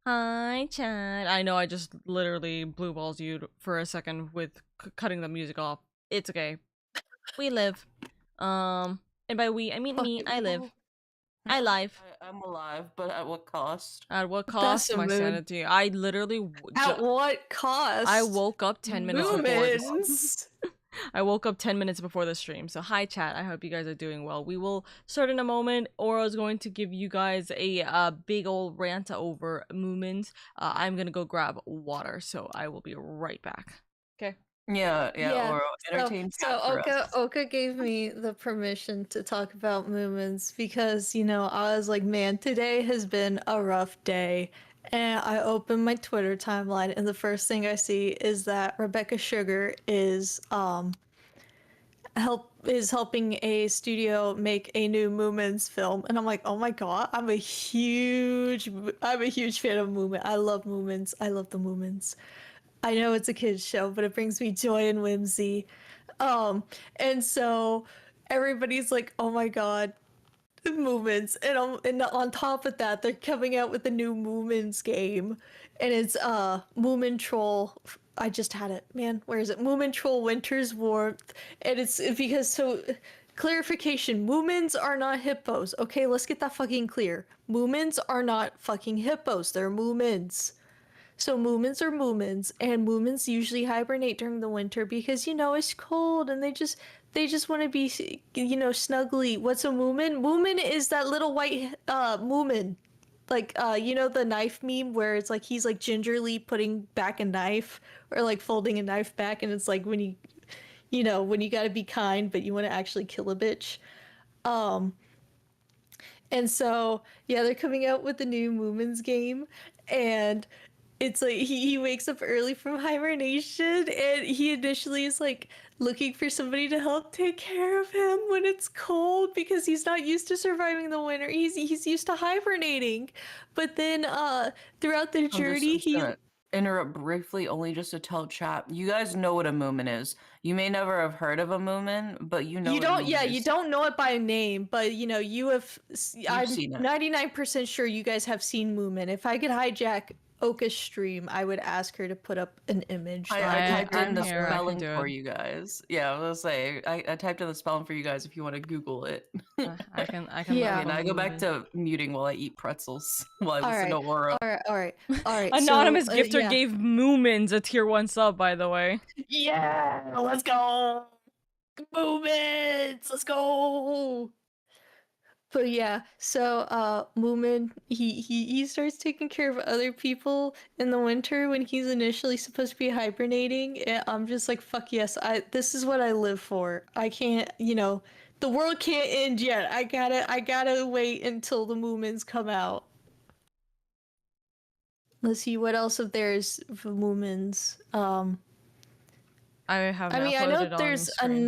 Hi, Chad. I know I just literally blue balls you for a second with cutting the music off. It's okay. We live. And by we, I mean Fuck me. it, I live. well, I live. I'm alive, but at what cost? At what That's cost? a My mood. sanity. I literally At what I cost? woke up 10 minutes before this. Lumens. I woke up 10 minutes before the stream. So, hi, chat. I hope you guys are doing well. We will start in a moment. Oro's going to give you guys a big old rant over Moomins. I'm going to go grab water. So, I will be right back. Okay. Yeah, or entertain chat for us. Oka gave me the permission to talk about Moomins because, I was like, man, today has been a rough day. And I open my Twitter timeline and the first thing I see is that Rebecca Sugar is helping a studio make a new Moomins film. And I'm like, oh my god, I'm a huge fan of Moomin. I love Moomins. I love the Moomins. I know it's a kid's show, but it brings me joy and whimsy. And so everybody's like, "Oh my god, movements!" And on top of that, they're coming out with a new Moomins game, and it's Moomin Troll. I just had it, man. Where is it? Moomin Troll Winter's Warmth, and it's because so. Clarification: Moomins are not hippos. Okay, let's get that fucking clear. Moomins are not fucking hippos. They're Moomins. So Moomins are Moomins, and Moomins usually hibernate during the winter because it's cold and they just want to be snuggly. What's a Moomin? Moomin is that little white Moomin. Like the knife meme where it's like he's like gingerly putting back a knife or like folding a knife back and it's like when when you gotta be kind but you want to actually kill a bitch. Um and so yeah, they're coming out with the new Moomins game and it's like he wakes up early from hibernation and he initially is like looking for somebody to help take care of him when it's cold because he's not used to surviving the winter. He's used to hibernating. But then throughout the I'm journey just gonna interrupt briefly, only just to tell chat. You guys know what a Moomin is. You may never have heard of a Moomin, but you know you what a don't Moomin you is. don't know it by name, but You've I'm seen it. 99% sure you guys have seen Moomin. If I could hijack Oka's stream, I would ask her to put up an image. I typed in I'm the here. I can spelling do for it. you guys. Yeah, I was gonna say I typed in the spelling for you guys if you want to Google it. I can. Yeah. And I go back to muting while I eat pretzels while I All listen to right. Aura. All right. So, Anonymous gifter yeah. gave Moomins a tier 1 sub, by the way. Yeah, let's go. Movements, let's go. But yeah, so Moomin, he starts taking care of other people in the winter when he's initially supposed to be hibernating. And I'm just like, fuck yes, this is what I live for. I can't, the world can't end yet. I gotta wait until the Moomins come out. Let's see what else of theirs for Moomins. I haven't I mean, I uploaded know it on there's stream.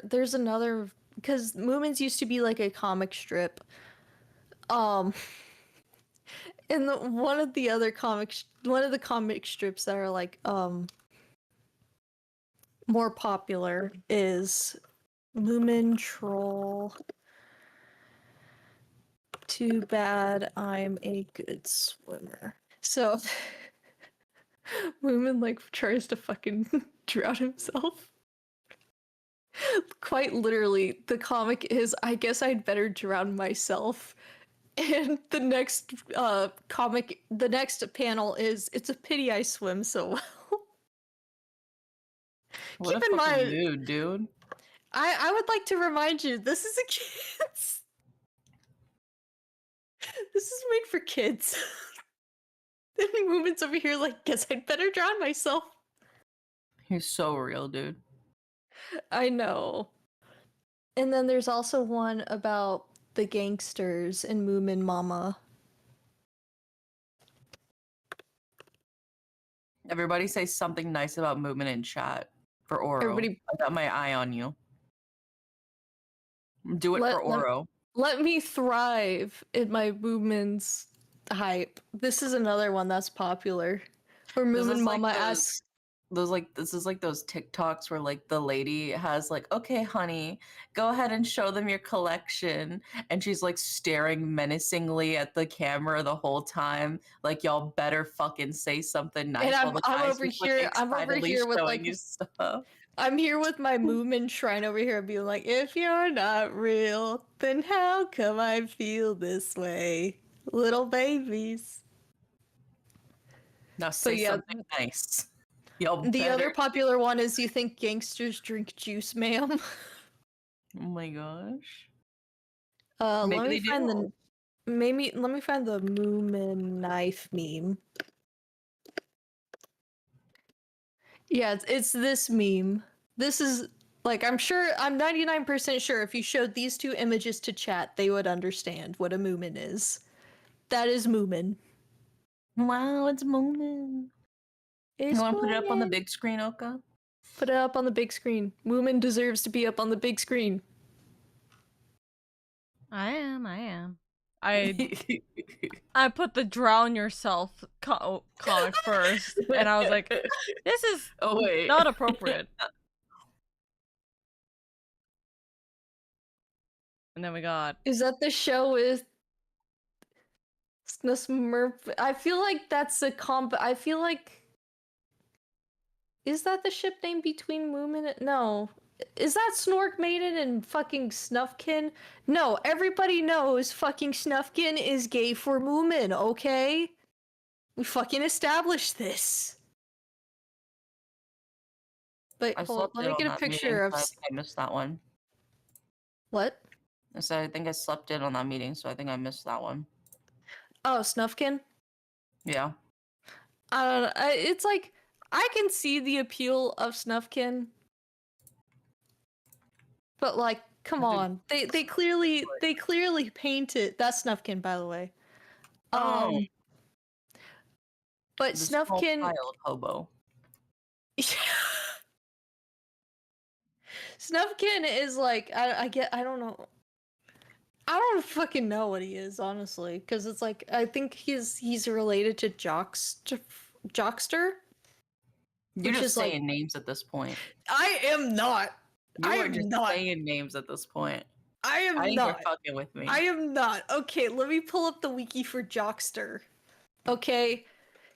there's another because Moomins used to be like a comic strip. Um, and one of the comic strips that are like more popular is Moomin Troll. Too bad I'm a good swimmer. So Moomin like tries to fucking drown himself. Quite literally, the comic is I guess I'd better drown myself. And the next the next panel is it's a pity I swim so well. What Keep a in fucking mind, mood, dude. I would like to remind you, this is a kids. This is made for kids. And Movement's over here like, guess I'd better drown myself. He's so real, dude. I know. And then there's also one about the gangsters in Moomin Mama. Everybody say something nice about movement in chat for Oro. Everybody, I got my eye on you. Do it for Oro. let me thrive in my Moomin's hype. This is another one that's popular. Where This Moomin is like Mama the- asks, this is like those TikToks where like the lady has like, okay, honey, go ahead and show them your collection, and she's like staring menacingly at the camera the whole time, like y'all better fucking say something nice And while the I'm guy's over just like here. I'm over excitedly here with showing like you stuff. I'm here with my Moomin shrine over here, being like, if you're not real, then how come I feel this way, little babies? Now But say yeah, something nice. Y'all the other better. popular one is, you think gangsters drink juice, ma'am? Oh my gosh. Let Maybe me they find do. let me find the Moomin knife meme. Yeah, it's this meme. This is like, I'm 99% sure if you showed these two images to chat, they would understand what a Moomin is. That is Moomin. Wow, it's Moomin. You It's want to put it up on the Moomin. big screen, Oka? Put it up on the big screen. Moomin deserves to be up on the big screen. I am. I put the drown yourself comic first, and I was like, this is Oh wait. not appropriate. And then we got Is that the show with Smurf? I feel like that's a comp. I feel like, is that the ship name between Moomin and... No. Is that Snork Maiden and fucking Snufkin? No, everybody knows fucking Snufkin is gay for Moomin, okay? We fucking established this. But I hold on, slept let in me on get a that meeting, picture of... so I think I missed that one. What? I said I think I slept in on that meeting, so I think I missed that one. Oh, Snufkin? Yeah. I don't know. It's like, I can see the appeal of Snufkin, but like, come on, they clearly paint it. That's Snufkin, by the way. Oh, But the small Snufkin, child hobo. Snufkin is like, I don't know. I don't fucking know what he is, honestly, because it's like, I think he's related to Jockster. You're Which just is like, saying names at this point. I am not. You I are am just not. saying names at this point. I am I think not. you're fucking with me. I am not. Okay, let me pull up the wiki for Jockster. Okay,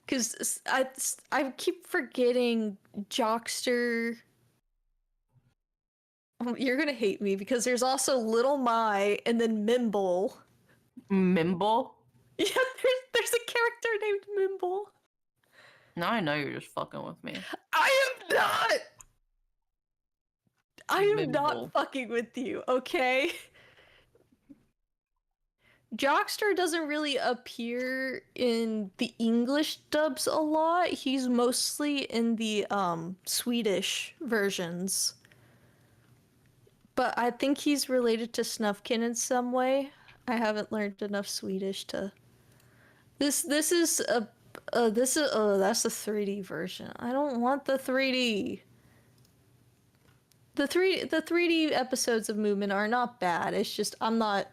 because I keep forgetting Jockster. Oh, you're gonna hate me because there's also Little My and then Mimble. Mimble? Yeah, there's a character named Mimble. Now I know you're just fucking with me. I am not. I am Mimble. not fucking with you. Okay. Jockster doesn't really appear in the English dubs a lot. He's mostly in the Swedish versions. But I think he's related to Snufkin in some way. I haven't learned enough Swedish to... This is a that's the 3D version. I don't want the 3D. The 3D episodes of Movement are not bad. It's just I'm not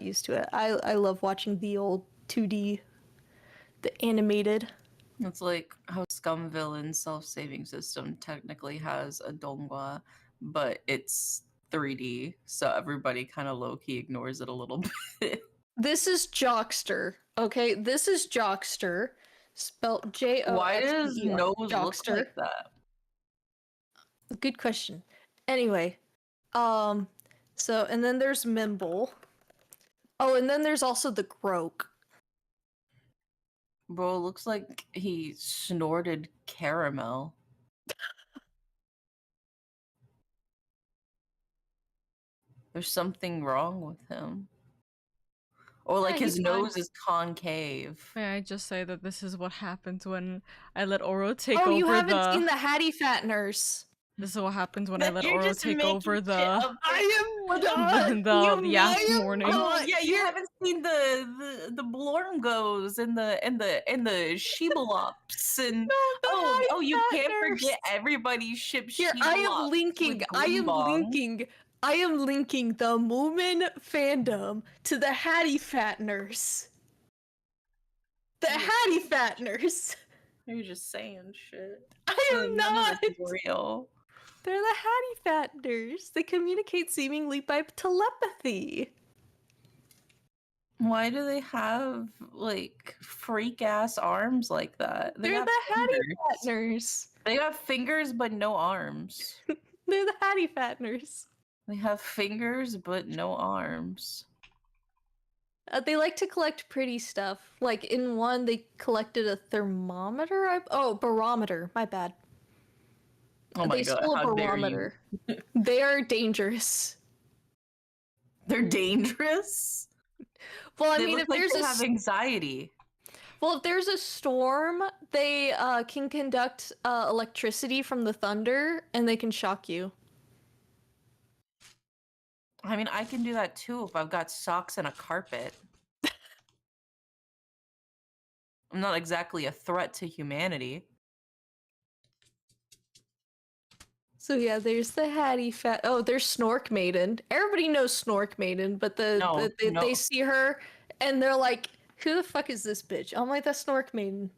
used to it. I love watching the old 2D, the animated. It's like how Scum Villain's self-saving system technically has a dongwa, but it's 3D, so everybody kind of low-key ignores it a little bit. This is Jockster. Okay, this is Jockster, spelled Joxter. Why does nose look Jockster. like that? Good question. Anyway, so and then there's Mimble. Oh, and then there's also the Groke. Bro, it looks like he snorted caramel. There's something wrong with him. Or like Yeah, his he's fine. nose is concave. May I just say that this is what happens when I let Oro take Oh, over you haven't the... seen the Hattie Fatteners. This is what happens when I let You're Oro just take making over shit the... up. I am the You Yas am morning. Oh yeah, you You're- haven't seen the Blormgos and the Sheebalops and the Hattie you can't Fatteners. forget everybody ships Here, I am Sheebalops linking. with I am Gloombong. linking. I am linking the Moomin fandom to the Hattie Fatteners. The Hattie Fatteners. You're just saying shit. I am None not. of this is real. They're the Hattie Fatteners. They communicate seemingly by telepathy. Why do they have like freak ass arms like that? They They're got the Hattie fingers. Fatteners. They got fingers but no arms. They're the Hattie Fatteners. They have fingers but no arms. They like to collect pretty stuff. Like in one, they collected a thermometer. Barometer. My bad. Oh my They god, stole a how dare you. barometer. They are dangerous. They're dangerous? Well, I They mean, look if like there's they have anxiety. if there's a storm, they can conduct electricity from the thunder, and they can shock you. I mean, I can do that too if I've got socks and a carpet. I'm not exactly a threat to humanity. So yeah, there's the Hattie Fat. Oh, there's Snork Maiden. Everybody knows Snork Maiden, but No. they see her and they're like, "Who the fuck is this bitch?" I'm like, "That's Snork Maiden."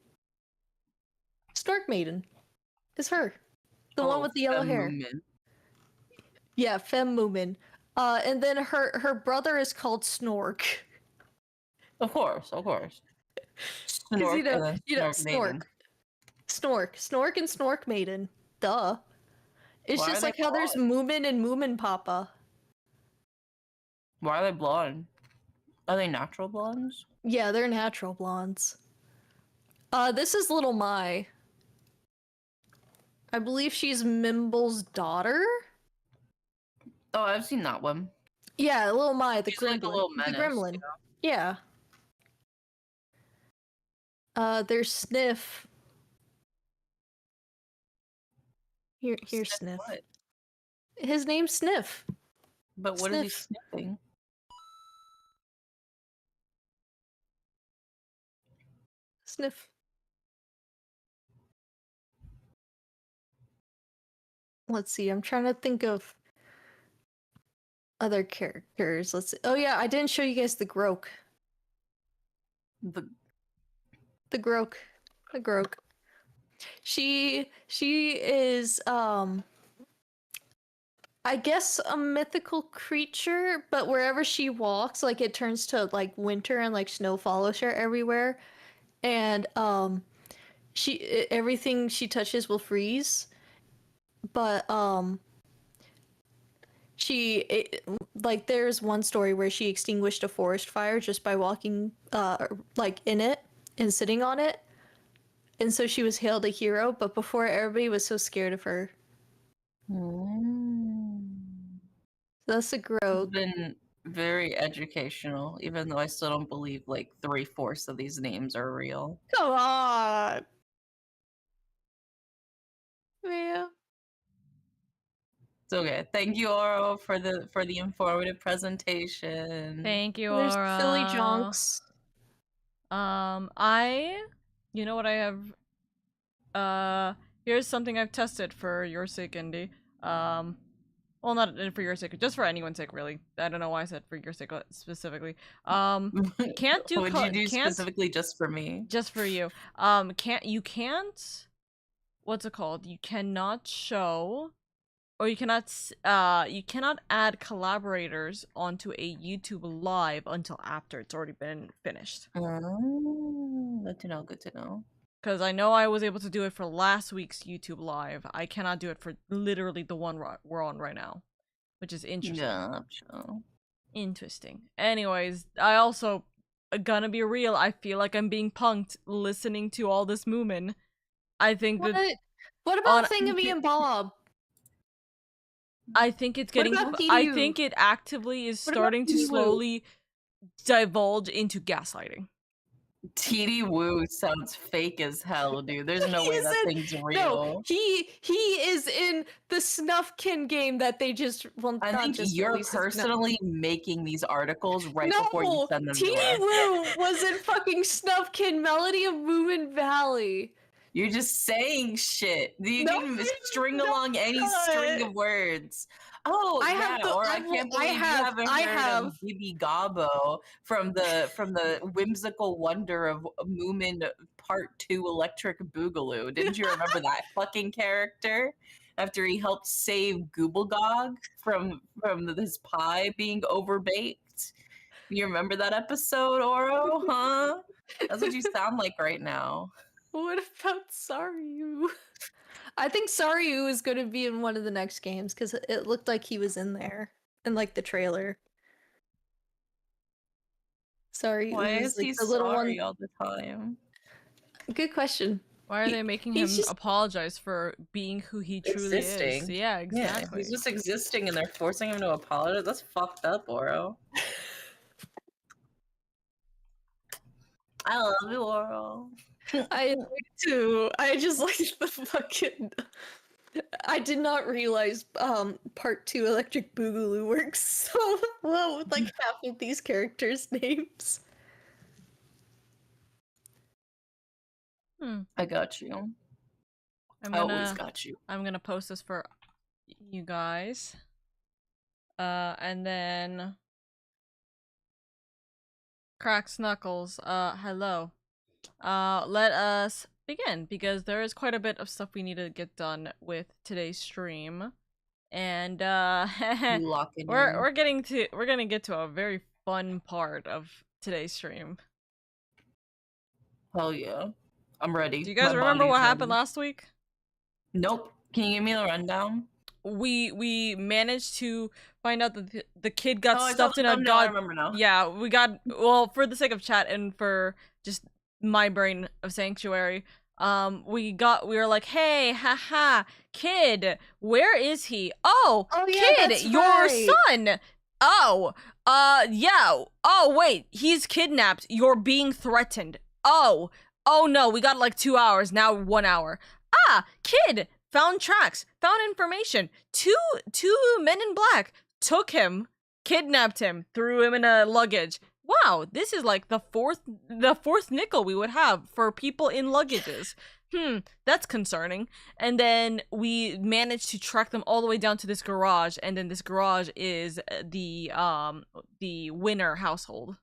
Snork Maiden, is her, the one with the yellow hair. Moomin. Yeah, Femme Moomin. And then her brother is called Snork. Of course. Snork, You know, and then Snork. Snork and Snork Maiden. Duh. It's Why just are like they how there's Moomin and Moomin Papa. Why are they blonde? Are they natural blondes? Yeah, they're natural blondes. This is Little Mai. I believe she's Mimble's daughter. Oh, I've seen that one. Yeah, Little Mai, the She's like a little menace, gremlin. Yeah. There's Sniff. Here's Sniff. What? His name's Sniff. But what is he sniffing? Sniff. Let's see, I'm trying to think of other characters. Let's see. Oh yeah, I didn't show you guys the Groke. The Groke. The Groke. She is I guess a mythical creature, but wherever she walks, like it turns to like winter and like snow follows her everywhere. And everything she touches will freeze. But like there's one story where she extinguished a forest fire just by walking like in it and sitting on it. And so she was hailed a hero, but before everybody was so scared of her. That's a Groke. It's been very educational, even though I still don't believe like 3/4 of these names are real. Come on. Yeah. It's okay. Thank you, Oro, for the informative presentation. Thank you, There's Aura. Philly Jonks. You know what I have? Here's something I've tested for your sake, Indy. Well, not for your sake, just for anyone's sake, really. I don't know why I said for your sake specifically. Can't do. What would you do specifically just for me? Just for you. Can't. What's it called? You cannot show, or you cannot add collaborators onto a YouTube live until after it's already been finished. Oh, good to know. Good to know. Because I know I was able to do it for last week's YouTube live. I cannot do it for literally the one we're on right now, which is interesting. Yeah, sure. Interesting. Anyways, I also, gonna be real, I feel like I'm being punked listening to all this Moomin. I think that... What about Thingamee and Bob? I think it's getting... I think it actively is starting to slowly divulge into gaslighting. TD Woo sounds fake as hell, dude. There's no way that thing's real. No, he is in the Snuffkin game that they just. Well, I think you're personally making these articles right before you send them to us. TD Woo was in fucking Snuffkin Melody of Moomin Valley. You're just saying shit. You can string along any string of words. Oh I yeah, have the or I can't believe you haven't heard of Bibi Gobbo from the whimsical wonder of Moomin Part 2 Electric Boogaloo. Didn't you remember that fucking character? After he helped save Gooblegog from his pie being overbaked. You remember that episode, Oro? Huh? That's what you sound like right now. What about Saryu? I think Saryu is going to be in one of the next games because it looked like he was in there in like the trailer. Sorry, Why it was is like he the little sorry one. all the time? Good question. Why are they making he's him just apologize for being who he truly is? Existing. Yeah, Yeah, exactly. he's just existing and they're forcing him to apologize. That's fucked up, Oro. I love you, Oro. I do too. I just like the fucking. I did not realize part 2 Electric Boogaloo works so well with like half of these characters' names. I got you. I'm I always gonna got you. I'm gonna post this for you guys. And then Cracks Knuckles, hello. Let us begin because there is quite a bit of stuff we need to get done with today's stream. And You locking in. we're gonna get to a very fun part of today's stream. Hell yeah. I'm ready. Do you guys remember what happened last week? Nope. Can you give me the rundown? We managed to find out that the kid got I stuffed in a I remember now. Yeah, we got, well, for the sake of chat and for just my brain of sanctuary, we were like, hey, haha, kid, where is he? Oh yeah, kid, that's your right. son. Oh, yeah. Oh wait, he's kidnapped. You're being threatened. Oh no, we got like 2 hours, now 1 hour. Ah, kid, found tracks, found information. Two men in black took him, kidnapped him, threw him in a luggage. Wow, this is like the fourth nickel we would have for people in luggages. That's concerning. And then we managed to track them all the way down to this garage, and then this garage is the Winner household.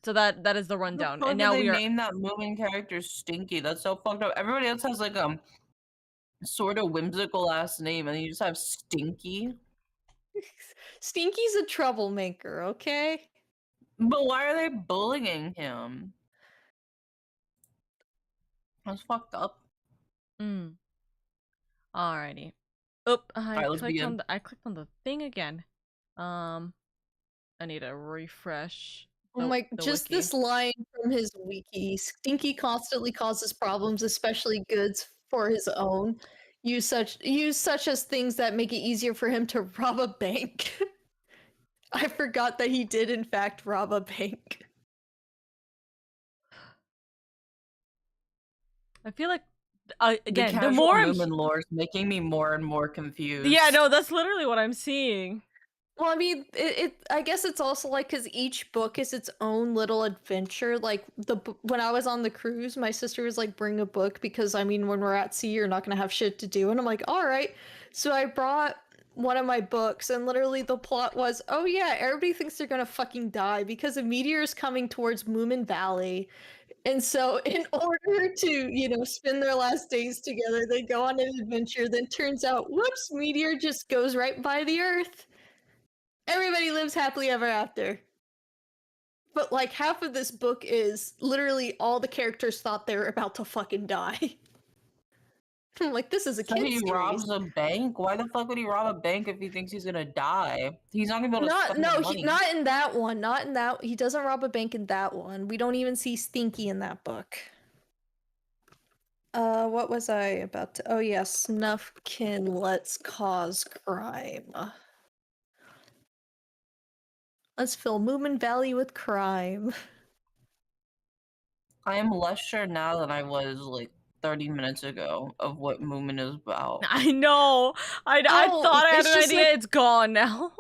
So that is the rundown. And now we are name that moving character Stinky. That's so fucked up. Everybody else has like sort of whimsical ass name, and you just have Stinky. Stinky's a troublemaker, okay? But why are they bullying him? That's fucked up. Alrighty. Oop, I Alright, clicked on the thing again. I need to refresh. Oh my, the just wiki. this line from his wiki. Stinky constantly causes problems, especially goods for his own. Use such as things that make it easier for him to rob a bank. I forgot that he did in fact rob a bank. I feel like again, the more Moomin lore is making me more and more confused. Yeah, no, that's literally what I'm seeing. Well, I mean, I guess it's also like because each book is its own little adventure. Like when I was on the cruise, my sister was like, "Bring a book," because I mean, when we're at sea, you're not gonna have shit to do. And I'm like, "All right." So I brought one of my books, and literally the plot was, "Oh yeah, everybody thinks they're gonna fucking die because a meteor is coming towards Moomin Valley." And so, in order to, spend their last days together, they go on an adventure. Then turns out, whoops, meteor just goes right by the Earth. Everybody lives happily ever after. But like half of this book is literally all the characters thought they were about to fucking die. I'm like, this is a kid's series. He robs a bank? Why the fuck would he rob a bank if he thinks he's gonna die? He's not gonna be able to spend the money. Not in that one. Not in that. He doesn't rob a bank in that one. We don't even see Stinky in that book. What was I about to? Oh yeah, Snuffkin lets cause crime. Let's fill Moomin Valley with crime. I am less sure now than I was like 30 minutes ago of what Moomin is about. I know. I thought I had an idea. Like, it's gone now.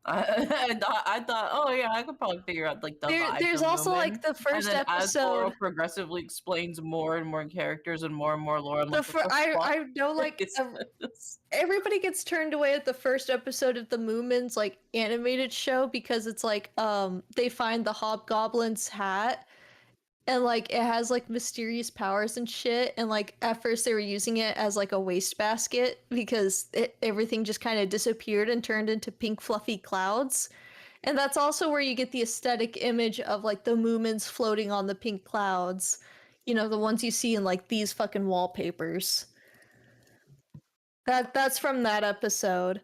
I thought, oh yeah, I could probably figure out like the vibes There's of also like Moomin. the And first then as Oro episode. progressively explains more and more characters and more lore, I'm The like, what the fuck I know like is this? everybody gets turned away at the first episode of the Moomins like animated show because it's like they find the Hobgoblin's hat and like it has like mysterious powers and shit, and like at first they were using it as like a wastebasket because everything just kind of disappeared and turned into pink fluffy clouds. And that's also where you get the aesthetic image of like the Moomins floating on the pink clouds. You know, the ones you see in like these fucking wallpapers. That's from that episode.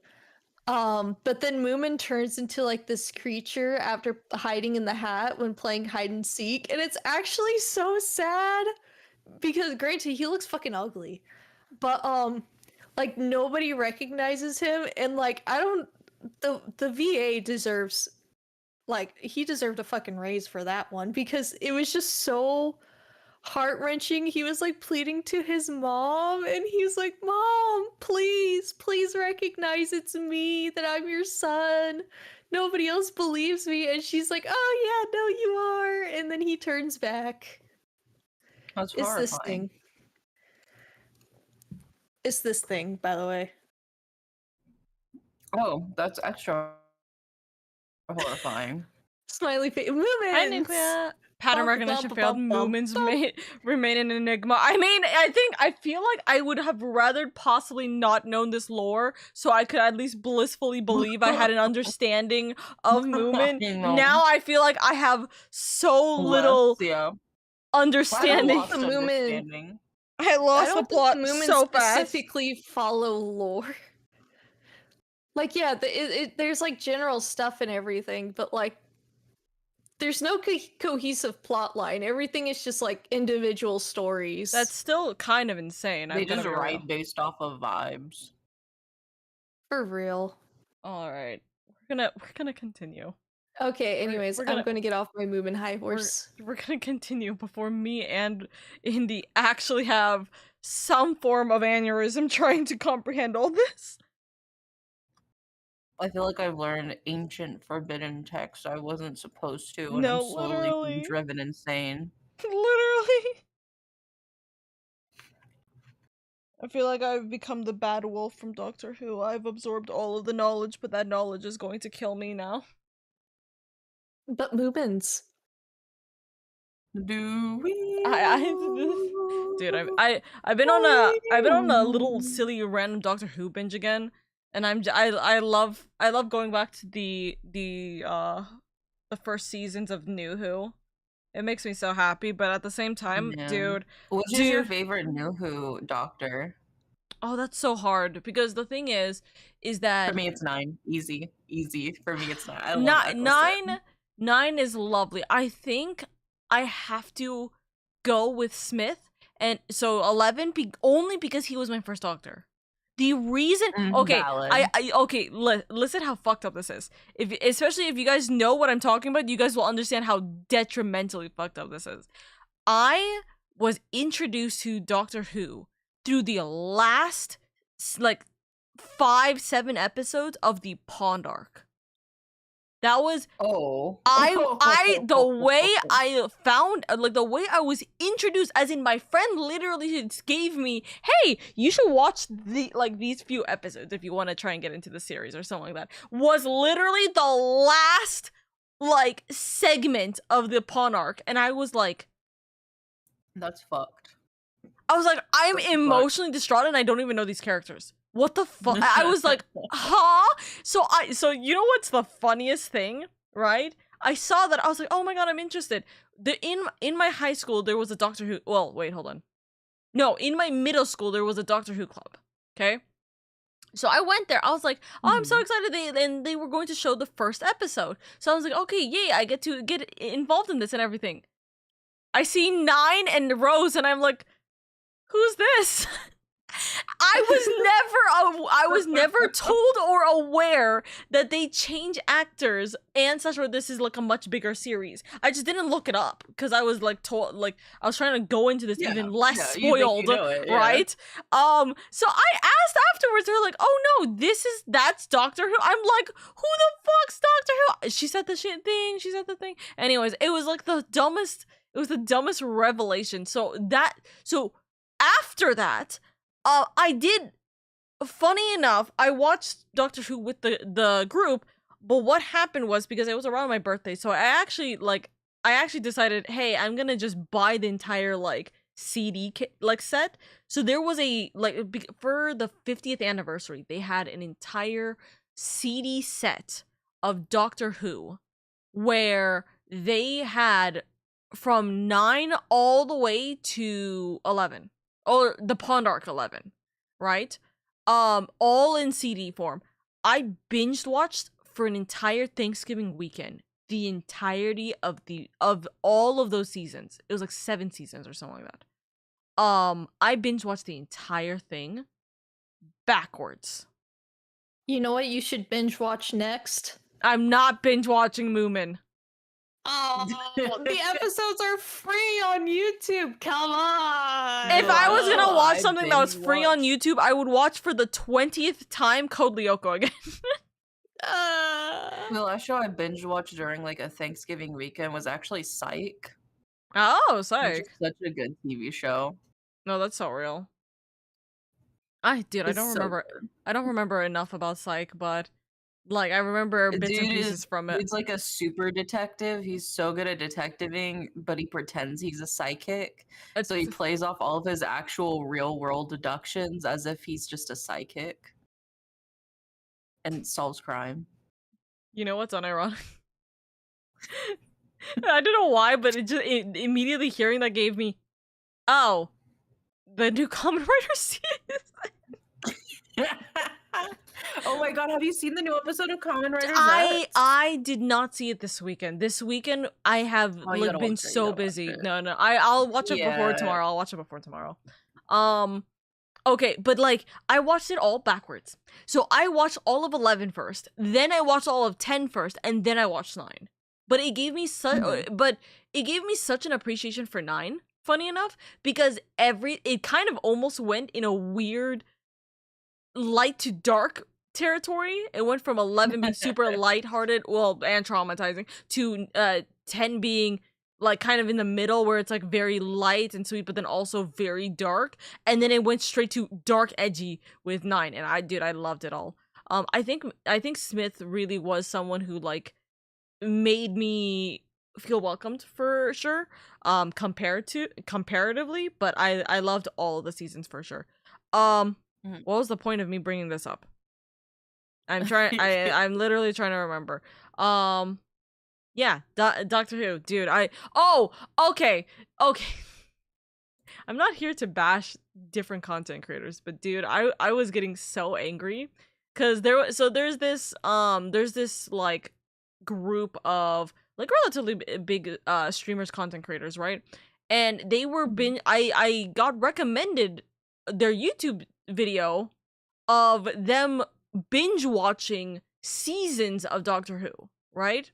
But then Moomin turns into like this creature after hiding in the hat when playing hide and seek, and it's actually so sad because granted he looks fucking ugly, but like nobody recognizes him, and like I don't the VA deserves like he deserved a fucking raise for that one because it was just so heart-wrenching. He was like pleading to his mom and he's like, "Mom, please recognize it's me, that I'm your son. Nobody else believes me." And she's like, "Oh yeah, no you are." And then he turns back. That's It's this horrifying. thing. It's this thing, by the way. Oh, that's extra horrifying. Smiley face. Hi, Movements! Nuclear. Pattern Bum, recognition bum, failed. bum, bum, Movements bum. remain an enigma. I feel like I would have rather possibly not known this lore, so I could at least blissfully believe I had an understanding of movement. You know, Now I feel like I have so less, little yeah. understanding. Lost The Moomin. understanding. I I lost the don't plot think the Moomins so fast. specifically follow lore. Like, yeah, there's like general stuff and everything, but like, there's no cohesive plot line. Everything is just like individual stories. That's still kind of insane. They I'm gonna just be real. write based off of vibes. for real. All right, we're gonna continue. Okay, anyways, we're I'm gonna- gonna get off my Moomin high horse. We're gonna continue before me and Indy actually have some form of aneurysm trying to comprehend all this. I feel like I've learned ancient forbidden text I wasn't supposed to, and No, I'm slowly literally. being driven insane. Literally. I feel like I've become the bad wolf from Doctor Who. I've absorbed all of the knowledge, but that knowledge is going to kill me now. But Moomins. Do we? Dude, I've been on a little silly random Doctor Who binge again, and I love going back to the first seasons of New Who. It makes me so happy, but at the same time, Yeah. dude. Which is your favorite New Who Doctor? Oh, that's so hard because the thing is that For me, it's 9. Easy. For me, it's 9. I love nine is lovely. I think I have to go with Smith, and so 11 only because he was my first Doctor. The reason, okay, valid. okay, listen how fucked up this is. Especially if you guys know what I'm talking about, you guys will understand how detrimentally fucked up this is. I was introduced to Doctor Who through the last, like, 5-7 episodes of the Pond arc. That was the way I found, like, the way I was introduced, as in my friend literally just gave me, hey, you should watch these few episodes if you want to try and get into the series or something like that, was literally the last, like, segment of the Pawn arc, and I was like, that's fucked. I was like, I'm emotionally distraught and I don't even know these characters. What the fuck? I was like, huh? So you know what's the funniest thing, right? I saw that, I was like, oh my god, I'm interested. In my high school, there was a Doctor Who, well, wait, hold on. No, in my middle school, there was a Doctor Who club, okay? So I went there, I was like, oh, I'm so excited, they were going to show the first episode. So I was like, okay, yay, I get to get involved in this and everything. I see 9 and Rose, and I'm like, who's this? I was never told or aware that they change actors and such, or this is like a much bigger series. I just didn't look it up because I was like told, like I was trying to go into this even less spoiled, right? So I asked afterwards, they're like, "Oh no, that's Doctor Who." I'm like, "Who the fuck's Doctor Who?" She said the shit thing. She said the thing. Anyways, it was like the dumbest. It was the dumbest revelation. So after that, I did. Funny enough, I watched Doctor Who with the group, but what happened was because it was around my birthday, so I actually decided, hey, I'm gonna just buy the entire like CD set. So there was a for the 50th anniversary, they had an entire CD set of Doctor Who, where they had from 9 all the way to 11, or the Pond Arc 11, right? All in CD form. I binged watched for an entire Thanksgiving weekend the entirety of all of those seasons. It was like 7 seasons or something like that. I binge watched the entire thing backwards. You know what you should binge watch next? I'm not binge watching Moomin. Oh, the episodes are free on YouTube. Come on. If I was gonna watch I something that was binge free on watched. YouTube, I would watch for the 20th time Code Lyoko again. The last show I binge watched during like a Thanksgiving weekend was actually Psych, Oh, which sorry. is such a good TV show. No, that's so real. I It's don't so remember. good. I don't remember enough about Psych, but like I remember bits and pieces from it. He's like a super detective. He's so good at detectiving, but he pretends he's a psychic. So he plays off all of his actual real world deductions as if he's just a psychic and solves crime. You know what's unironic? I don't know why, but immediately hearing that gave me, oh, the new Kamen Rider series. Oh my god, have you seen the new episode of Kamen Rider Z? I did not see it this weekend. This weekend I have like been so busy. No, I'll watch it before tomorrow. I'll watch it before tomorrow. Okay, but like I watched it all backwards. So I watched all of 11 first, then I watched all of 10 first, and then I watched 9. But it gave me such an appreciation for 9, funny enough, because it kind of almost went in a weird light to dark territory. It went from 11 being super lighthearted, well, and traumatizing, to 10 being like kind of in the middle where it's like very light and sweet, but then also very dark. And then it went straight to dark edgy with 9. And I loved it all. I think Smith really was someone who like made me feel welcomed for sure. Comparatively, but I loved all of the seasons for sure. What was the point of me bringing this up? I'm literally trying to remember. Yeah, Doctor Who, dude. Okay. I'm not here to bash different content creators, but dude, I was getting so angry because there's this like group of like relatively big streamers, content creators, right? And they were I got recommended their YouTube video of them binge watching seasons of Doctor Who, right?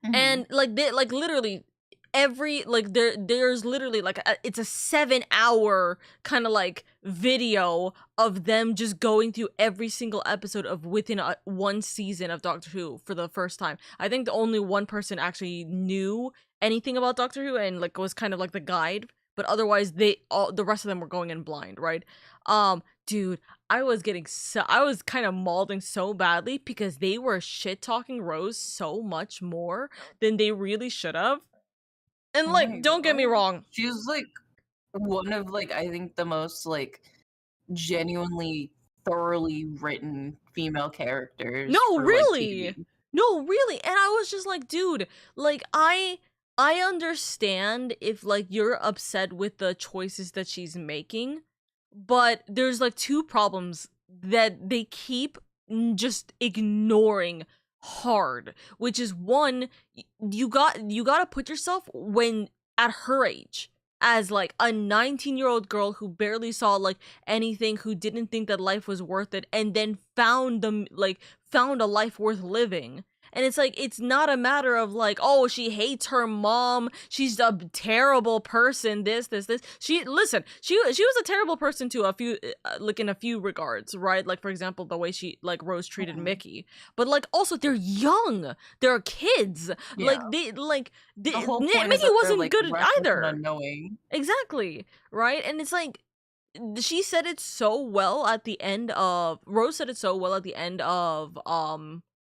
And like they like literally every like there's literally like it's a 7-hour kind of like video of them just going through every single episode of within one season of Doctor Who for the first time. I think the only one person actually knew anything about Doctor Who and like was kind of like the guide, but otherwise the rest of them were going in blind, right? Dude, I was kind of mauling so badly because they were shit talking Rose so much more than they really should have. And like, don't get me wrong, she's like one of like I think the most like genuinely thoroughly written female characters. No, really. Like, no, really. And I was just like, dude, like I understand if like you're upset with the choices that she's making, but there's like 2 problems that they keep just ignoring hard, which is 1, you got to put yourself when at her age, as like a 19-year-old girl who barely saw like anything, who didn't think that life was worth it, and then found a life worth living. And it's like, it's not a matter of like, oh, she hates her mom, she's a terrible person, this. She was a terrible person to a few, like in a few regards, right? Like, for example, the way she, like, Rose treated Mickey. But like, also, they're young, they're kids. Yeah. The whole point is Mickey that wasn't they're, like, good reckless and either. unknowing. Exactly, right? And it's like, she said it so well at the end of, Rose said it so well at the end of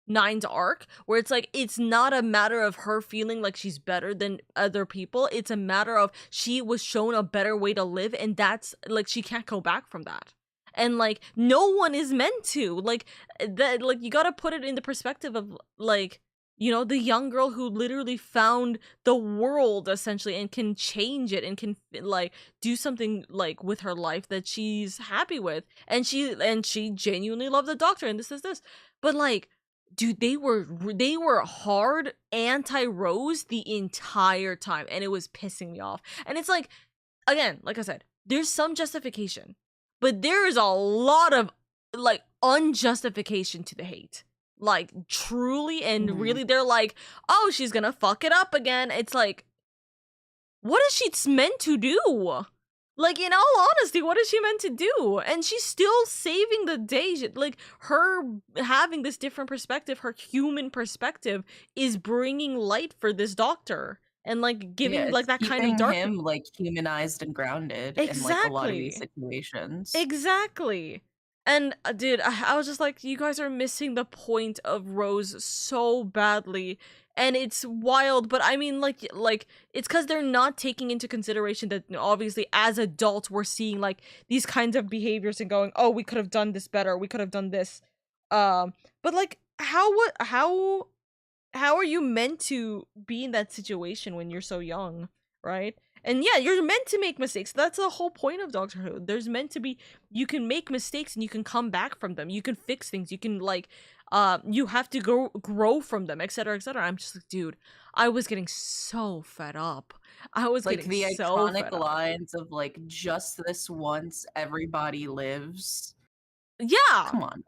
Nine's arc, where it's like, it's not a matter of her feeling like she's better than other people, it's a matter of she was shown a better way to live, and that's like, she can't go back from that. And like, no one is meant to, like, that, like, you gotta put it in the perspective of like, you know, the young girl who literally found the world essentially and can change it and can like do something like with her life that she's happy with, and she genuinely loved the Doctor and this. But like, dude, they were hard anti-Rose the entire time, and it was pissing me off. And it's like, again, like I said, there's some justification, but there is a lot of like unjustification to the hate. Like, truly and really, they're like, oh, she's gonna fuck it up again. It's like, what is she meant to do? Like, in all honesty, what is she meant to do? And she's still saving the day. Like, her having this different perspective, her human perspective, is bringing light for this Doctor. And, like, giving, like, that kind of dark... him, like, humanized and grounded in, like, a lot of these situations. Exactly. And, dude, I was just like, you guys are missing the point of Rose so badly. And it's wild, but I mean, like it's because they're not taking into consideration that, you know, obviously as adults we're seeing like these kinds of behaviors and going, oh, we could have done this better, we could have done this. But like, how are you meant to be in that situation when you're so young, right? And yeah, you're meant to make mistakes. That's the whole point of Doctor Who. There's meant to be, you can make mistakes and you can come back from them. You can fix things. You can like, you have to grow from them, etc., etc. I'm just like, dude, I was getting so fed up. I was like getting the so iconic fed up. lines of like, just this once, everybody lives. Yeah. Come on.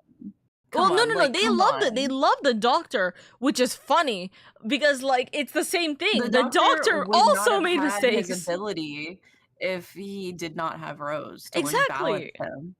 Well, no. They loved it. They love the Doctor, which is funny because, like, it's the same thing. The Doctor also made mistakes. His ability if he did not have Rose to Exactly. balance him.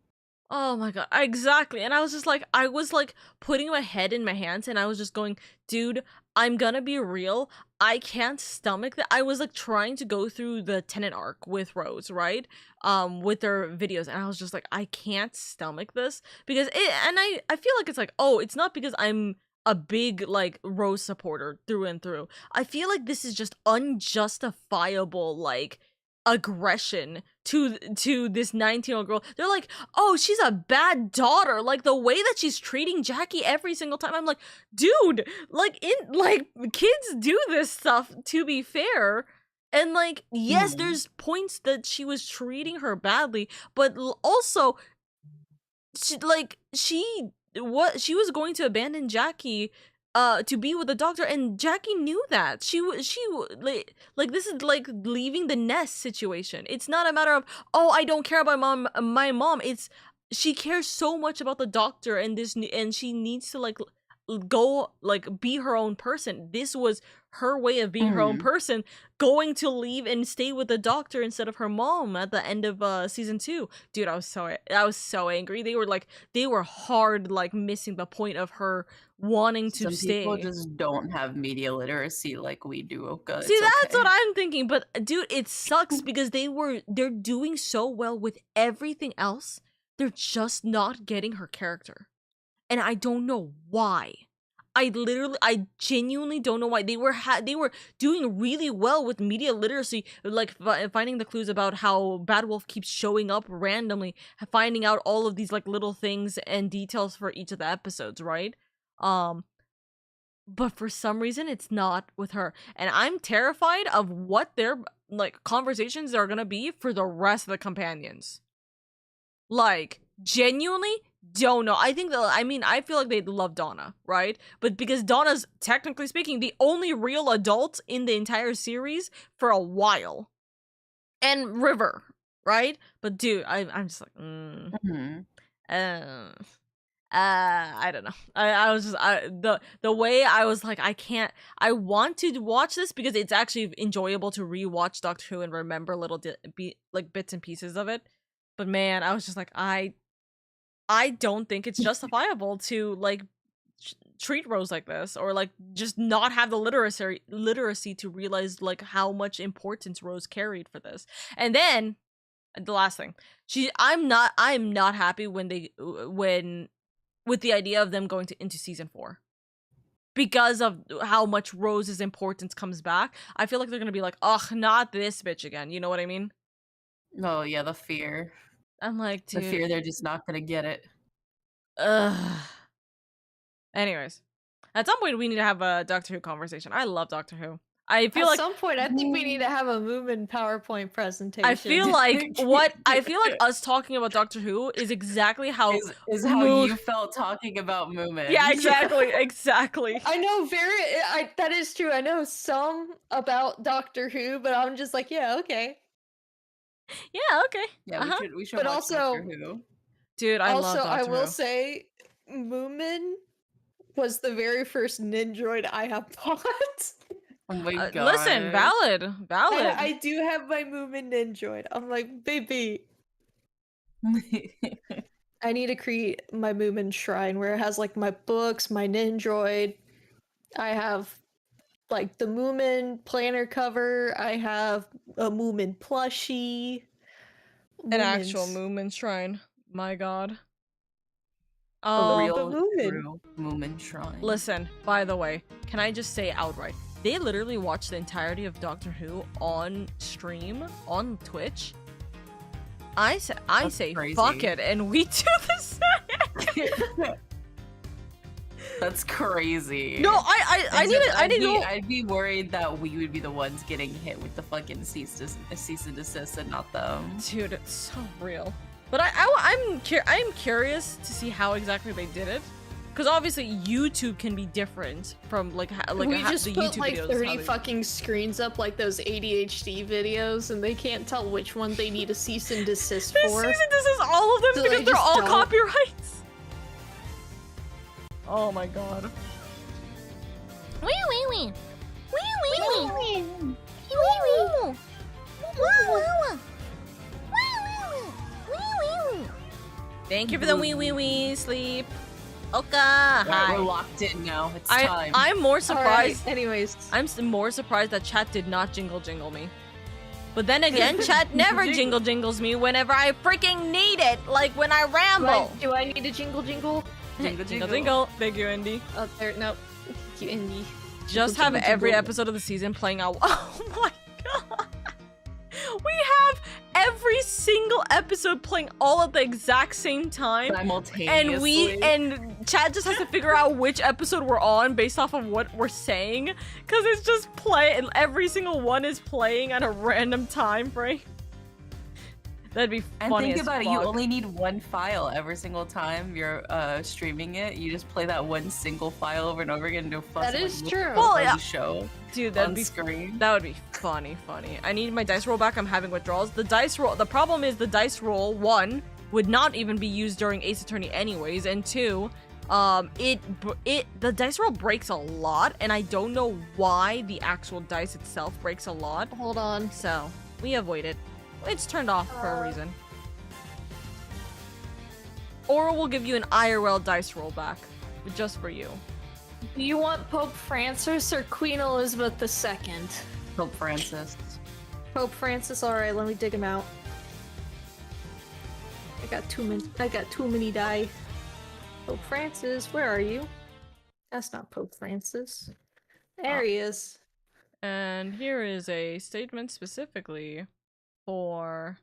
Oh my god, exactly. And I was just like, I was like putting my head in my hands, and I was just going, dude, I'm gonna be real. I can't stomach that. I was like trying to go through the Tennant arc with Rose, right? With their videos, and I was just like, I can't stomach this because I feel like it's like, oh, it's not because I'm a big like Rose supporter through and through. I feel like this is just unjustifiable like aggression to this 19-year-old girl. They're like, oh, she's a bad daughter, like the way that she's treating Jackie every single time. I'm like, dude, like kids do this stuff, to be fair. And like, yes, there's points that she was treating her badly, but also she was going to abandon Jackie to be with the Doctor, and Jackie knew that. She like this is like leaving the nest situation. It's not a matter of, oh, I don't care about my mom. It's, she cares so much about the Doctor and she needs to like go like be her own person. This was her way of being her own person, going to leave and stay with the Doctor instead of her mom at the end of season 2. Dude, I was so angry. They were hard like missing the point of her wanting to stay. Some people just don't have media literacy like we do, Oka. See, that's what I'm thinking. But dude, it sucks because they're doing so well with everything else. They're just not getting her character. And I don't know why. I genuinely don't know why. They were doing really well with media literacy, like finding the clues about how Bad Wolf keeps showing up randomly, finding out all of these like little things and details for each of the episodes, right? But for some reason it's not with her, and I'm terrified of what their like conversations are gonna be for the rest of the companions. Like, genuinely don't know. I feel like they love Donna, right? But because Donna's, technically speaking, the only real adult in the entire series for a while. and River, right? But dude, I'm just like, I don't know. I was just the way I was like, I want to watch this because it's actually enjoyable to rewatch Doctor Who and remember little like bits and pieces of it. But man, I was just like, I don't think it's justifiable to like treat Rose like this, or like just not have the literacy to realize like how much importance Rose carried for this. And then the last thing, I'm not happy when with the idea of them going into season 4 because of how much Rose's importance comes back. I feel like they're gonna be like, ugh, not this bitch again. You know what I mean? Oh yeah, the fear. I'm like, dude, The fear they're just not gonna get it. ugh. Anyways, at some point we need to have a Doctor Who conversation. I love Doctor Who. I feel At like some point, I think we need to have a Moomin PowerPoint presentation. I feel like us talking about Doctor Who is exactly how is how you felt talking about Moomin. Yeah, exactly. I know that is true. I know some about Doctor Who, but I'm just like, yeah, okay. Yeah, okay. Yeah, we should But watch also, Doctor Who. Dude, I love Doctor Who. I will say, Moomin was the very first Nindroid I have bought. Oh my god. Listen, valid. I do have my Moomin Nindroid. I'm like, baby. I need to create my Moomin shrine where it has like my books, my Nindroid. I have like the Moomin planner cover. I have a Moomin plushie. An actual Moomin shrine. My god. A real true Moomin shrine. Listen, by the way, can I just say outright, they literally watched the entirety of Doctor Who on stream on Twitch. I say crazy. fuck it, and we do the same. That's crazy. No, I didn't know. I'd be worried that we would be the ones getting hit with the fucking cease and desist and not them. Dude, it's so real. But I'm curious to see how exactly they did it, because obviously YouTube can be different from like we just the put YouTube like videos, 30 fucking screens up like those ADHD videos, and they can't tell which one they need a cease and desist for. Cease and desist all of them, So because they're all copyrights. Oh my god. Wee wee wee. Wee wee wee. Wee wee wee. Thank you for the wee wee wee sleep. Oka, hi. Right, we're locked in now. It's time. I'm more surprised. Right, anyways, I'm more surprised that chat did not jingle me. But then again, chat never jingles me whenever I freaking need it, like when I ramble. do I need a jingle? Jingle. Thank you, Indy. Oh, there. Nope. Thank you, Indy. Just have every episode of the season playing out. Oh my god. We have every single episode playing all at the exact same time. Simultaneously. And Chad just has to figure out which episode we're on based off of what we're saying. Because it's just and every single one is playing at a random time frame. That'd be funny. And think about it, you only need one file every single time you're streaming it. You just play that one single file over and over again and do a fuss. That is true. Well, yeah. Show. Dude, that'd be screen. That would be funny. I need my dice roll back. I'm having withdrawals. The problem is the dice roll, 1, would not even be used during Ace Attorney anyways, and 2, the dice roll breaks a lot, and I don't know why the actual dice itself breaks a lot. Hold on. So we avoid it. It's turned off for a reason. Or we'll give you an IRL dice roll back, just for you. Do you want Pope Francis or Queen Elizabeth II? Pope Francis. Pope Francis. All right, let me dig him out. I got too many die. Pope Francis, where are you? That's not Pope Francis. There he is. And here is a statement specifically for.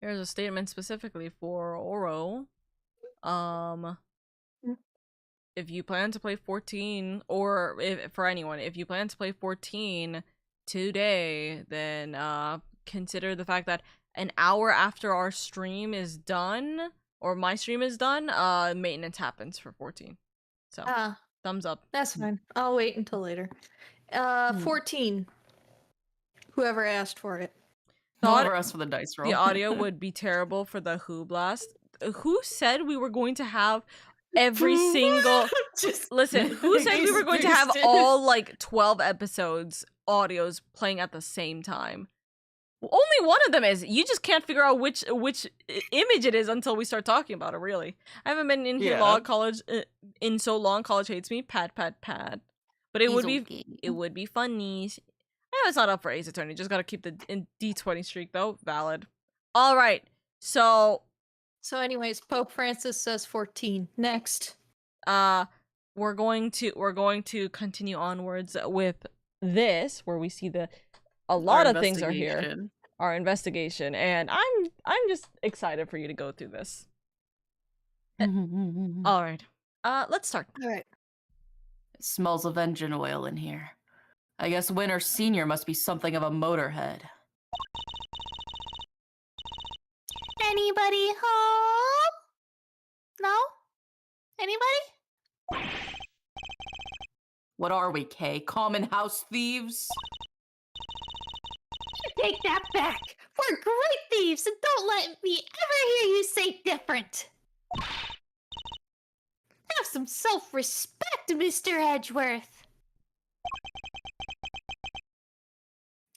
Here's a statement specifically for Oro. If you plan to play 14, or for anyone, if you plan to play 14 today, then consider the fact that an hour after our stream is done, or my stream is done, maintenance happens for 14. So, thumbs up. That's fine. I'll wait until later. 14. Whoever asked for it. Thought Whoever asked for the dice roll. the audio would be terrible for the Who Blast. Who said we were going to have every single... Just Listen, who said we were going to have boosted. all, like, 12 episodes audios playing at the same time? Only one of them is. You just can't figure out which image it is until we start talking about it, really. I haven't been in here in so long. College hates me. Pat. But it would be funny. I know it's not up for Ace Attorney. Just gotta keep the D20 streak, though. Valid. All right. So anyways, Pope Francis says 14. Next. we're going to continue onwards with this, where we see a lot of things are here. Our investigation, and I'm just excited for you to go through this. All right. Let's start. All right. It smells of engine oil in here. I guess Winter Senior must be something of a motorhead. Anybody home? No? Anybody? What are we, Kay? Common house thieves? Take that back. We're great thieves, and don't let me ever hear you say different. Have some self-respect, Mr. Edgeworth.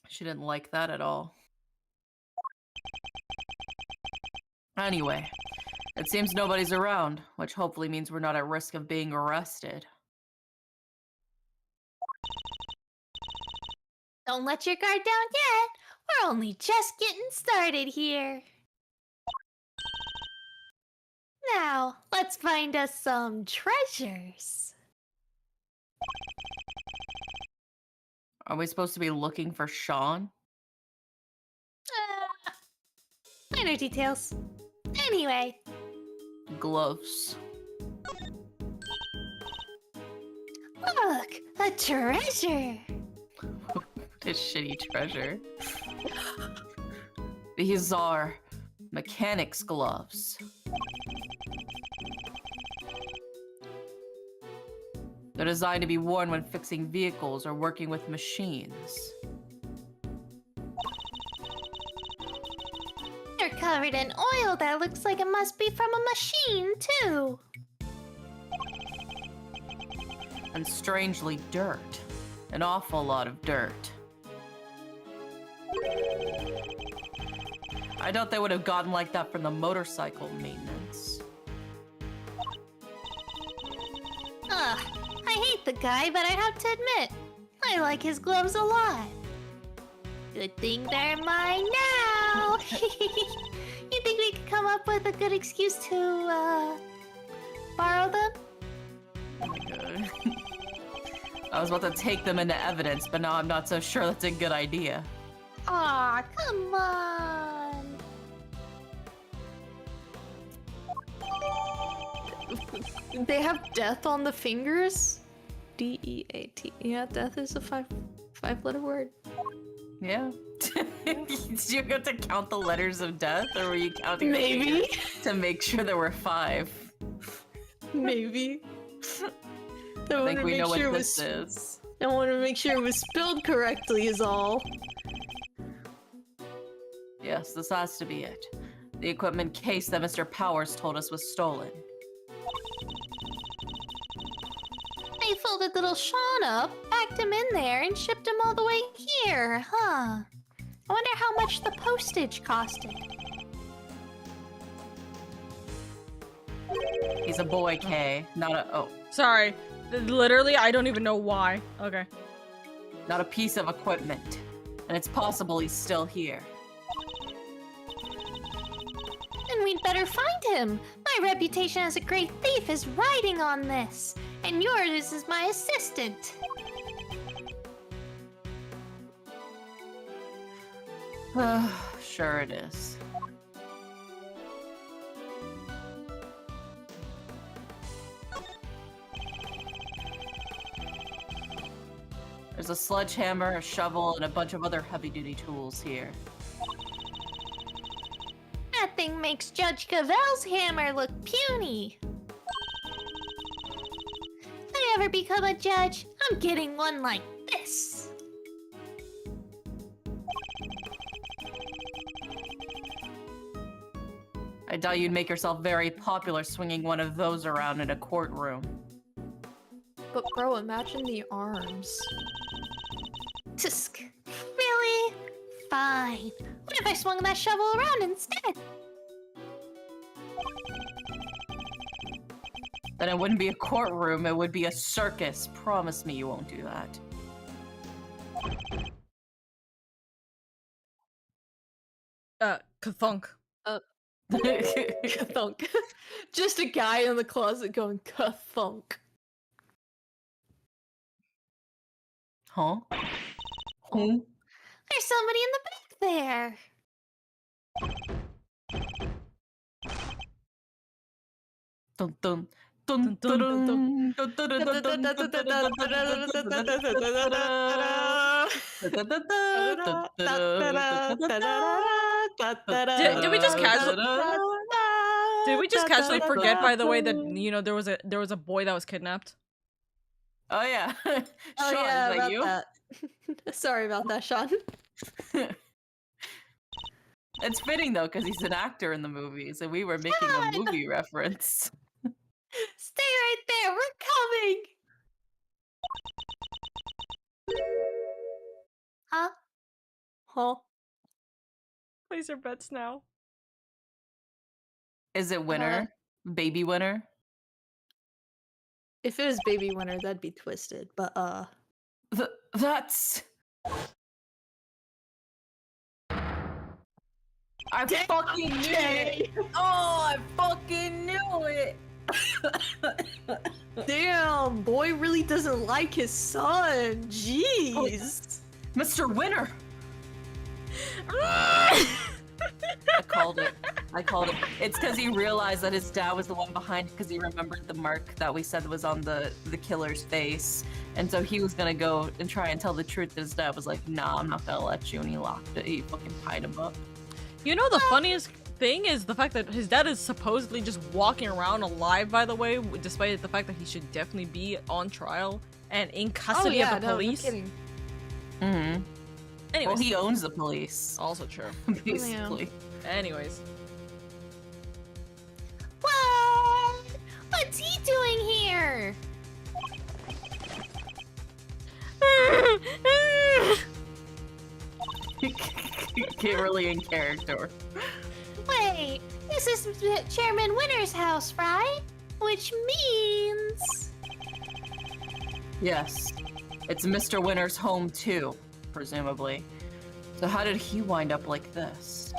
She didn't like that at all. Anyway, it seems nobody's around, which hopefully means we're not at risk of being arrested. Don't let your guard down yet. We're only just getting started here. Now, let's find us some treasures. Are we supposed to be looking for Sean? Minor details. Anyway, Gloves. look, a treasure. A shitty treasure. These are mechanics gloves. They're designed to be worn when fixing vehicles or working with machines. They're covered in oil that looks like it must be from a machine, too. And strangely, dirt. An awful lot of dirt. I doubt they would have gotten like that from the motorcycle maintenance. Ugh, I hate the guy, but I have to admit, I like his gloves a lot. Good thing they're mine now. You think we could come up with a good excuse to, borrow them? Oh my God. I was about to take them into evidence, but now I'm not so sure that's a good idea. Aw, come on. They have death on the fingers. D-E-A-T. Yeah, death is a five-letter word. Yeah. Did you get to count the letters of death, or were you counting the Maybe. fingers to make sure there were 5? Maybe. I think we know what this is. I want to make sure it was spelled correctly is all. Yes, this has to be it. The equipment case that Mr. Powers told us was stolen. They folded little Sean up, packed him in there, and shipped him all the way here, huh? I wonder how much the postage costed. He's a boy, Kay, not a Sorry. Literally, I don't even know why. Okay. not a piece of equipment. And it's possible he's still here. Then we'd better find him. My reputation as a great thief is riding on this, and yours is my assistant. Sure it is. There's a sledgehammer, a shovel, and a bunch of other heavy-duty tools here. That thing makes Judge Cavell's hammer look puny. If I ever become a judge, I'm getting one like this. doubt you'd make yourself very popular swinging one of those around in a courtroom. But bro, imagine the arms. Tusk. Really? Fine. What if I swung that shovel around instead? Then it wouldn't be a courtroom, it would be a circus. Promise me you won't do that. Kathunk. Kathunk. Just a guy in the closet going kathunk. Huh? There's somebody in the back there. Dun dun dun dun dun dun dun Did we just casually forget, by the way, that there was a boy that was kidnapped? Oh yeah. Oh Sean, yeah, is that about you? that. Sorry about that, Sean. It's fitting though, because he's an actor in the movies, and we were making a movie reference. Stay right there. We're coming. Huh? Huh? Place your bets now. Is it Winner? Baby Winner? If it was Baby Winner, that'd be twisted. But That's. I fucking knew it! Oh, I fucking knew it! damn, boy really doesn't like his son. Jeez. Mr. Winner! I called it. It's because he realized that his dad was the one behind it because he remembered the mark that we said was on the killer's face. And so he was gonna go and try and tell the truth. His dad was like, nah, I'm not gonna let you. And he locked it. He fucking tied him up. You know, the funniest thing is the fact that his dad is supposedly just walking around alive, by the way, despite the fact that he should definitely be on trial and in custody of the police. No kidding. Mm-hmm. Anyways. Well, he owns the police. Also true. Basically. Anyways. What? What's he doing here? Get really in character. Wait, this is Chairman Winner's house, right? Which means... Yes. It's Mr. Winner's home too, presumably. So how did he wind up like this?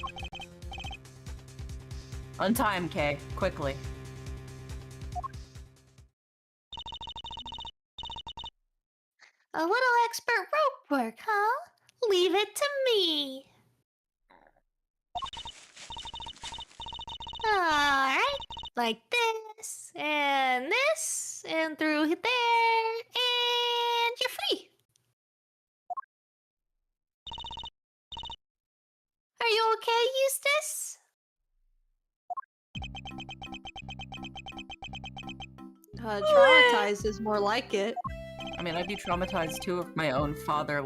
Untie him, Kay. Quickly. A little expert rope work, huh? Leave it to me. Alright, like this, and through there, and you're free. Are you okay, Eustace? Traumatized is more like it. I mean, I'd be traumatized too if my own father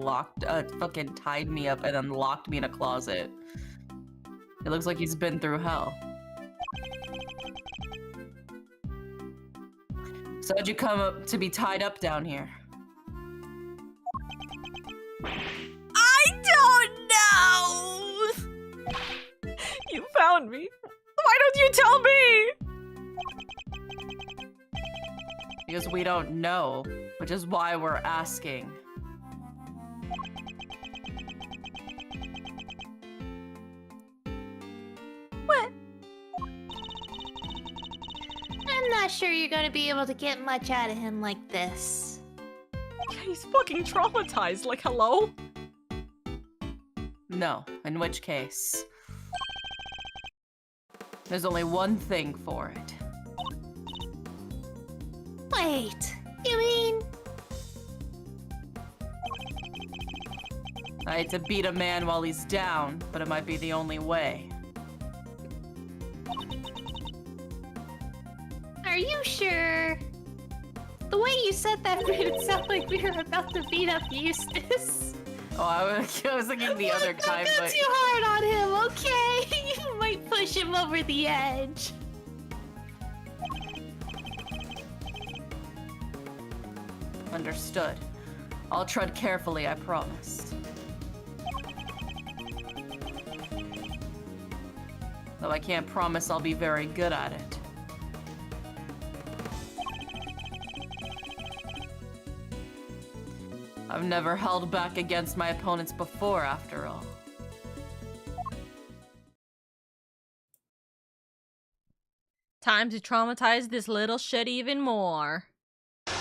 fucking tied me up and then locked me in a closet. It looks like he's been through hell. So how'd you come up to be tied up down here? I don't know! You found me. Why don't you tell me? Because we don't know, which is why we're asking. What? I'm not sure you're gonna be able to get much out of him like this. He's fucking traumatized, like, hello? No, in which case, there's only one thing for it. Wait, you mean... I hate to beat a man while he's down, but it might be the only way. Are you sure? The way you said that made it sound like we were about to beat up Eustace. Oh, I was thinking the other time, Don't but too hard on him, okay? My might push him over the edge. Understood. I'll tread carefully, I promise. Though I can't promise I'll be very good at it. I've never held back against my opponents before, after all. Time to traumatize this little shit even more. The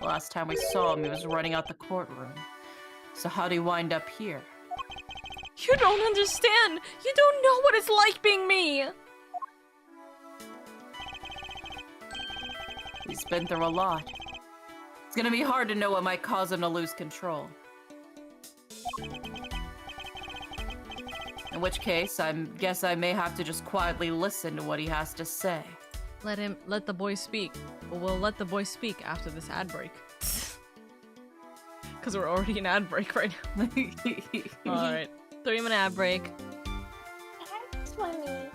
last time we saw him, he was running out the courtroom. So how'd he wind up here? You don't understand! You don't know what it's like being me! He's been through a lot. It's gonna be hard to know what might cause him to lose control. In which case, I guess I may have to just quietly listen to what he has to say. Let the boy speak. But we'll let the boy speak after this ad break. Because we're already in ad break right now. Alright. 3-minute ad break. That's funny.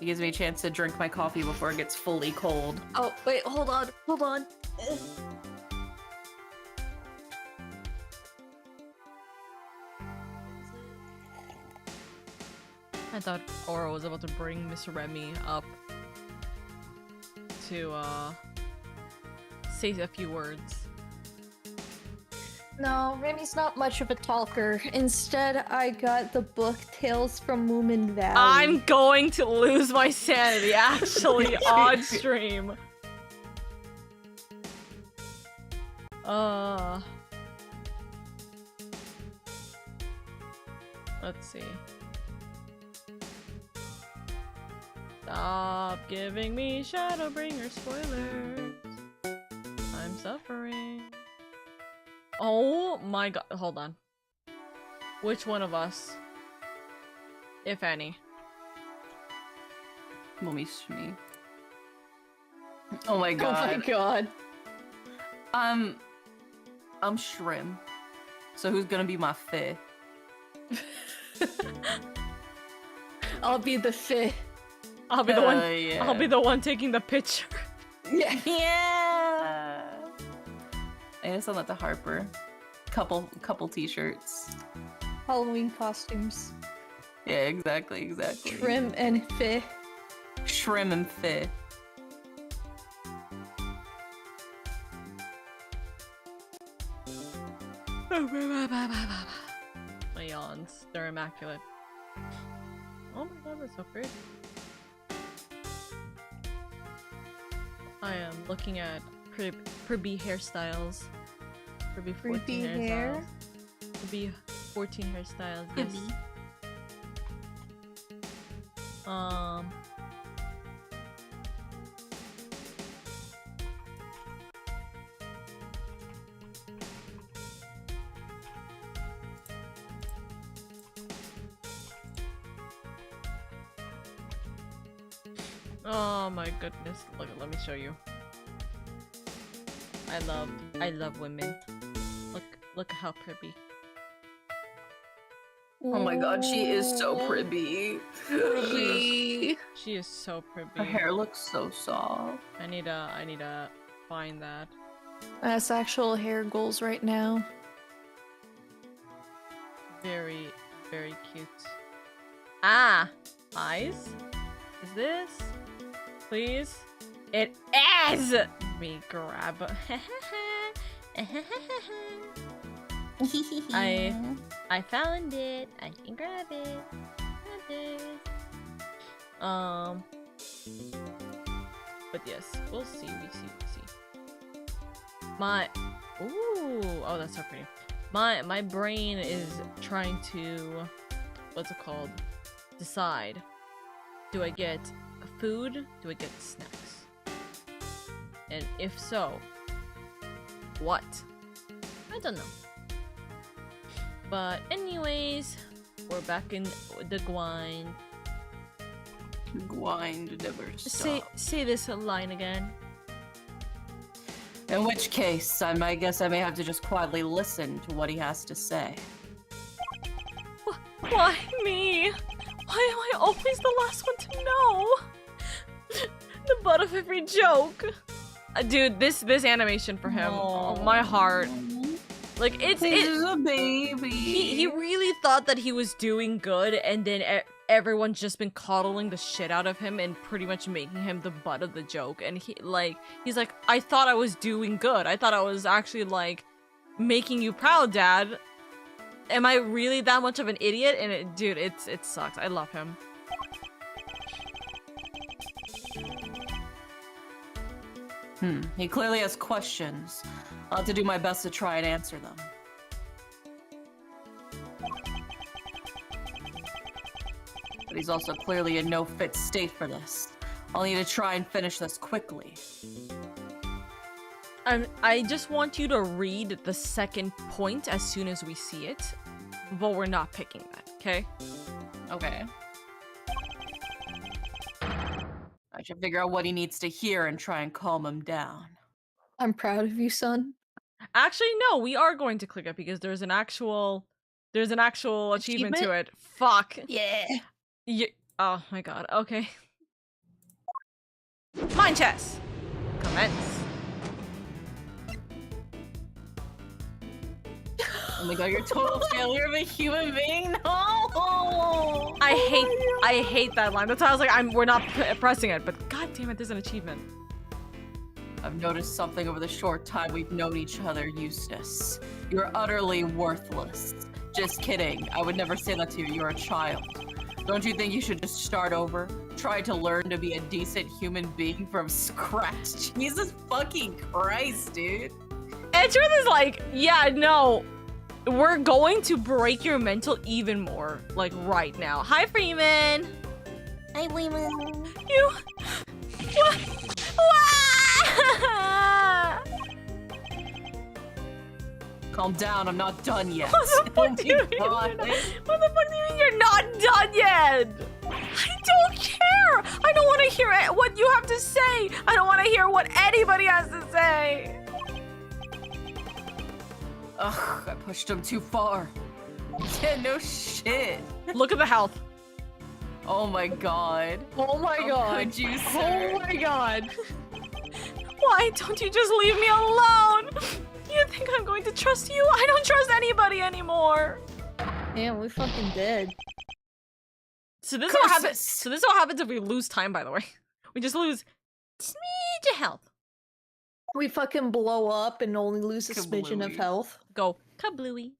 He gives me a chance to drink my coffee before it gets fully cold. Oh, wait, hold on. I thought Aura was about to bring Miss Remy up to say a few words. No, Remy's not much of a talker. Instead, I got the book Tales from Moomin Valley. I'm going to lose my sanity actually on stream. Let's see. Stop giving me Shadowbringer spoilers. I'm suffering. Oh my god, hold on. Which one of us, if any? Mommy. Oh my god. Oh my god. I'm Shrim. So who's gonna be my fifth? I'll be the fifth. I'll be the one. Yeah. I'll be the one taking the picture. Yeah. Yeah. I gotta send that to Harper. Couple t-shirts. Halloween costumes. Yeah, exactly. Trim and fifth. Shrim and fifth. My yawns, they're immaculate. Oh my god, that's so pretty. I am looking at Pribby hairstyles. Pribby 14 Pribby hair? hairstyles. Pribby 14 hairstyles, yes. Oh my goodness. Look, let me show you. I love women. Look how pretty. Oh my god, she is so pretty. She is so pretty. Her hair looks so soft. I need to find that. That's actual hair goals right now. Very, very cute. Ah! Eyes? Is this? Please? It is! Me grab. I found it. I can grab it. But yes, we'll see. We see. Oh, that's so pretty. My brain is trying to, what's it called? Decide. Do I get food? Do I get snacks? And if so, what? I don't know. But anyways, we're back in the grind. Grind never stop. Say this line again. In which case, I guess I may have to just quietly listen to what he has to say. Why me? Why am I always the last one to know? The butt of every joke. Dude, this animation for him, oh, my heart. Like, He's a baby. He really thought that he was doing good, and then everyone's just been coddling the shit out of him and pretty much making him the butt of the joke. And he's like, I thought I was doing good. I thought I was actually, like, making you proud, Dad. Am I really that much of an idiot? And dude, it sucks. I love him. He clearly has questions. I'll have to do my best to try and answer them. But he's also clearly in no fit state for this. I'll need to try and finish this quickly. I just want you to read the second point as soon as we see it, but we're not picking that, okay? Okay. I should figure out what he needs to hear and try and calm him down. I'm proud of you, son. Actually, no, we are going to click it because there's an actual achievement to it. Fuck. Yeah. Oh my god. Okay. Mind chess. Commence. Oh my god, you're a total failure of a human being? No! I hate that line. That's why I was like, we're not pressing it, but god damn it, there's an achievement. I've noticed something over the short time we've known each other, Eustace. You're utterly worthless. Just kidding. I would never say that to you. You're a child. Don't you think you should just start over? Try to learn to be a decent human being from scratch. Jesus fucking Christ, dude. Edgeworth is like, yeah, no. We're going to break your mental even more, like, right now. Hi, Freeman. Hi, Freeman. You... Calm down, I'm not done yet. What the fuck do you mean you're not done yet? I don't care. I don't want to hear what you have to say. I don't want to hear what anybody has to say. Ugh, I pushed him too far. Yeah, no shit. Look at the health. Oh my god. Oh my god. Could you, sir? Oh my god. Why don't you just leave me alone? You think I'm going to trust you? I don't trust anybody anymore. Damn, we fucking dead. So this is what happens. So this is what happens if we lose time, by the way. We just lose smidge of health. We fucking blow up and only lose a smidgen of Kablooey. health. Go kablooey.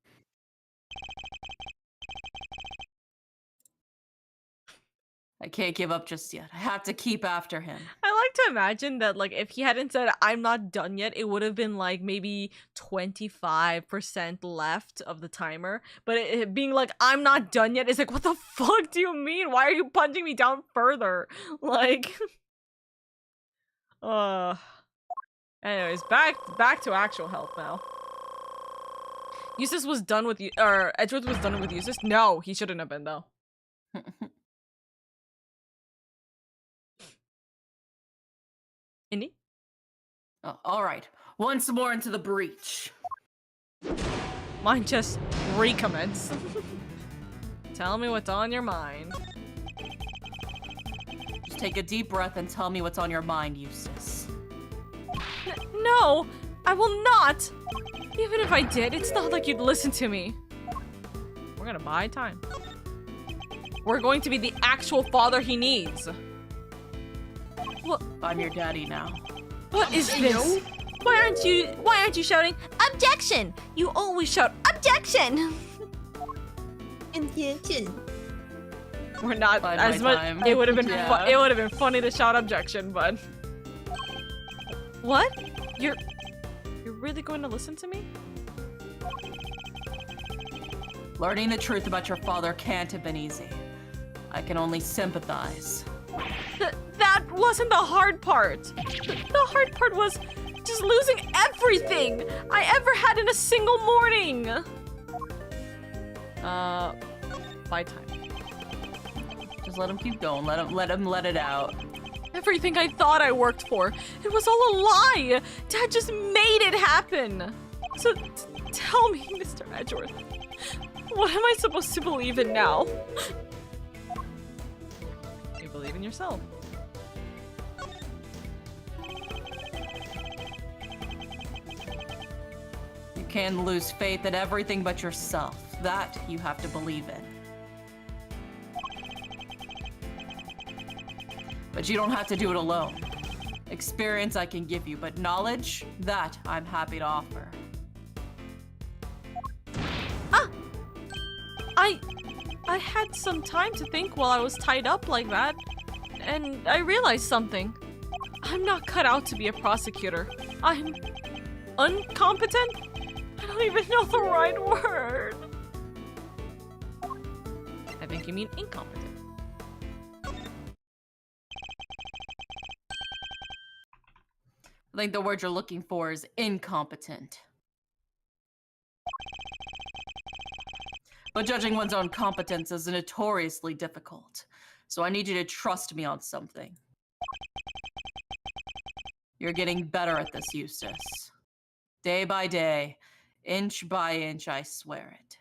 I can't give up just yet. I have to keep after him. I like to imagine that, like, if he hadn't said, I'm not done yet, it would have been, like, maybe 25% left of the timer. But it being like, I'm not done yet, is like, what the fuck do you mean? Why are you punching me down further? Like, anyways, back to actual health now. Eustace was done with you, or Edgeworth was done with Eustace? No, he shouldn't have been, though. Indy? Oh, all right, once more into the breach. Mine just recommence. Tell me what's on your mind. Just take a deep breath and tell me what's on your mind, Eustace. No, I will not. Even if I did, it's not like you'd listen to me. We're gonna buy time. We're going to be the actual father he needs. What? I'm your daddy now. What is this? Why aren't you shouting objection? You always shout objection. Objection. We're not Bide as my much. time. It would have been Yeah. it would have been funny to shout objection, but what? You're really going to listen to me? Learning the truth about your father can't have been easy. I can only sympathize. That wasn't the hard part. The hard part was just losing everything I ever had in a single morning. Buy time. Just let him keep going. Let him let it out. Everything I thought I worked for, it was all a lie. Dad just made it happen. So tell me, Mr. Edgeworth, What am I supposed to believe in now? You believe in yourself. You can lose faith in everything but yourself. That you have to believe in. But you don't have to do it alone. Experience I can give you, but knowledge, that I'm happy to offer. I had some time to think while I was tied up like that, and I realized something. I'm not cut out to be a prosecutor. I'm incompetent? I don't even know the right word. I think you mean incompetent. I think the word you're looking for is incompetent. But judging one's own competence is notoriously difficult. So I need you to trust me on something. You're getting better at this, Eustace. Day by day, inch by inch, I swear it.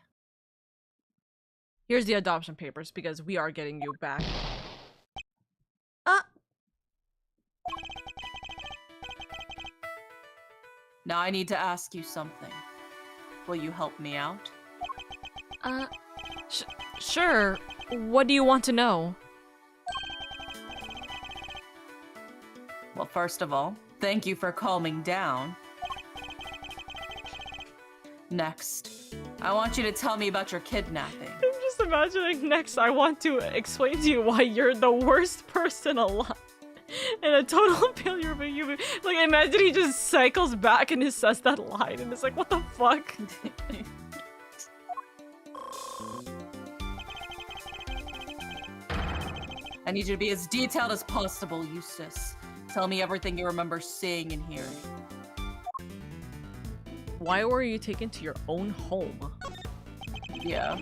Here's the adoption papers because we are getting you back. Now I need to ask you something. Will you help me out? Sure. What do you want to know? Well, first of all, thank you for calming down. Next, I want you to tell me about your kidnapping. I'm just imagining next I want to explain to you why you're the worst person alive. And a total failure of a human. Like, imagine he just cycles back and he says that line and it's like, what the fuck? I need you to be as detailed as possible, Eustace. Tell me everything you remember seeing and hearing. Why were you taken to your own home? Yeah.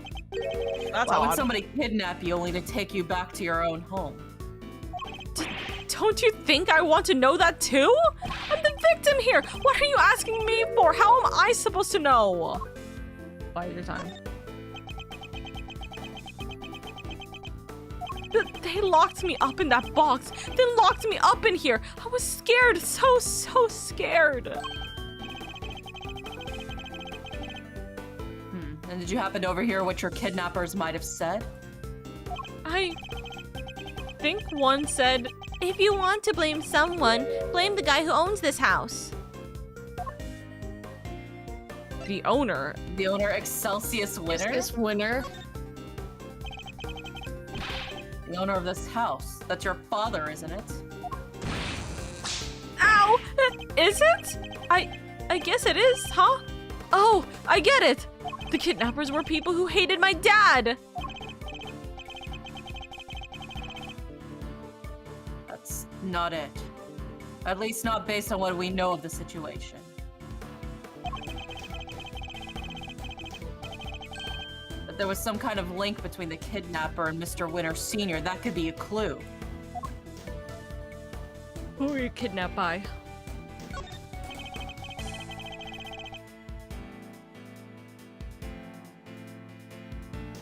That's Why would odd. somebody kidnap you only to take you back to your own home? Don't you think I want to know that too? I'm the victim here. What are you asking me for? How am I supposed to know? Bide your time. They locked me up in that box. Then locked me up in here. I was scared. So scared. And did you happen to overhear what your kidnappers might have said? I think one said, if you want to blame someone, blame the guy who owns this house. The owner? The owner, Excelsius Winner? This winner. The owner of this house. That's your father, isn't it? Ow! Is it? I guess it is, huh? Oh, I get it! The kidnappers were people who hated my dad! That's not it. At least not based on what we know of the situation. If there was some kind of link between the kidnapper and Mr. Winter Sr., that could be a clue. Who were you kidnapped by?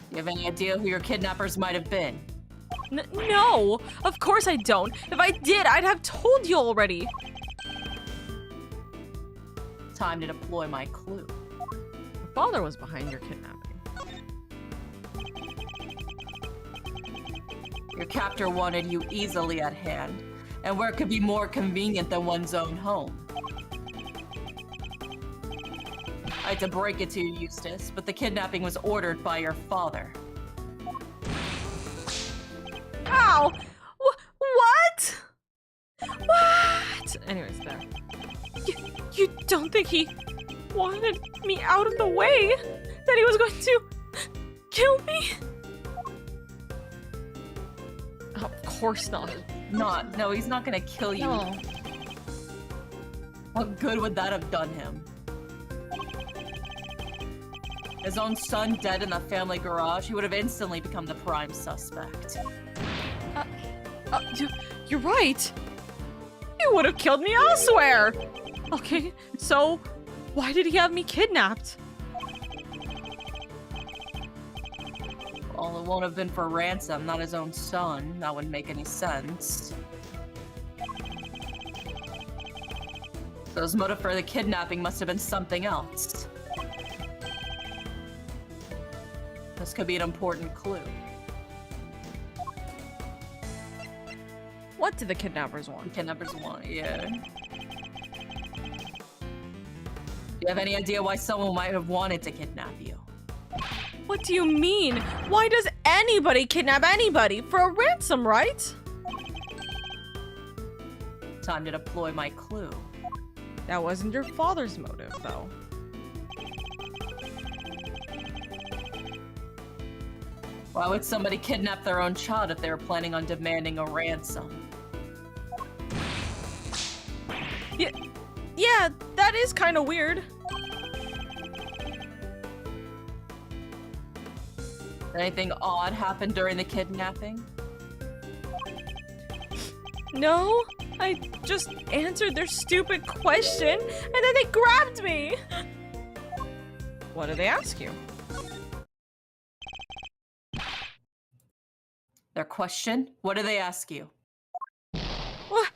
You have any idea who your kidnappers might have been? No! Of course I don't! If I did, I'd have told you already! Time to deploy my clue. Your father was behind your kidnapping. Your captor wanted you easily at hand, and where could be more convenient than one's own home? I hate to break it to you, Eustace, but the kidnapping was ordered by your father. Ow! What? What? Anyways, there. You don't think he wanted me out of the way? That he was going to kill me? Of course not. No, he's not gonna kill you. No. What good would that have done him? His own son dead in the family garage, he would have instantly become the prime suspect. You're right. He would have killed me elsewhere. Okay, so why did he have me kidnapped? Well, it won't have been for ransom, not his own son. That wouldn't make any sense. So his motive for the kidnapping must have been something else. This could be an important clue. What do the kidnappers want? The kidnappers want, yeah. Do you have any idea why someone might have wanted to kidnap you? What do you mean? Why does anybody kidnap anybody? For a ransom, right? Time to deploy my clue. That wasn't your father's motive, though. Why would somebody kidnap their own child if they were planning on demanding a ransom? Yeah, that is kind of weird. Did anything odd happen during the kidnapping? No, I just answered their stupid question, and then they grabbed me. What did they ask you? Their question? What did they ask you? What?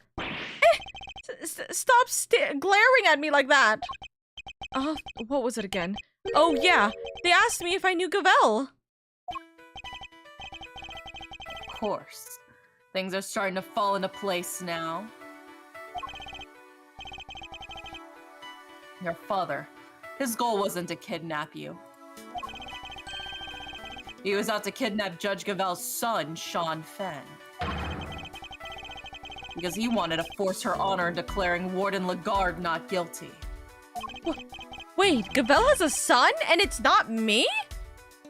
Stop glaring at me like that. What was it again? Oh yeah, they asked me if I knew Gavel. Of course. Things are starting to fall into place now. Your father. His goal wasn't to kidnap you. He was out to kidnap Judge Gavel's son, Sean Fenn. Because he wanted to force her honor in declaring Warden Lagarde not guilty. Wait, Gavel has a son and it's not me?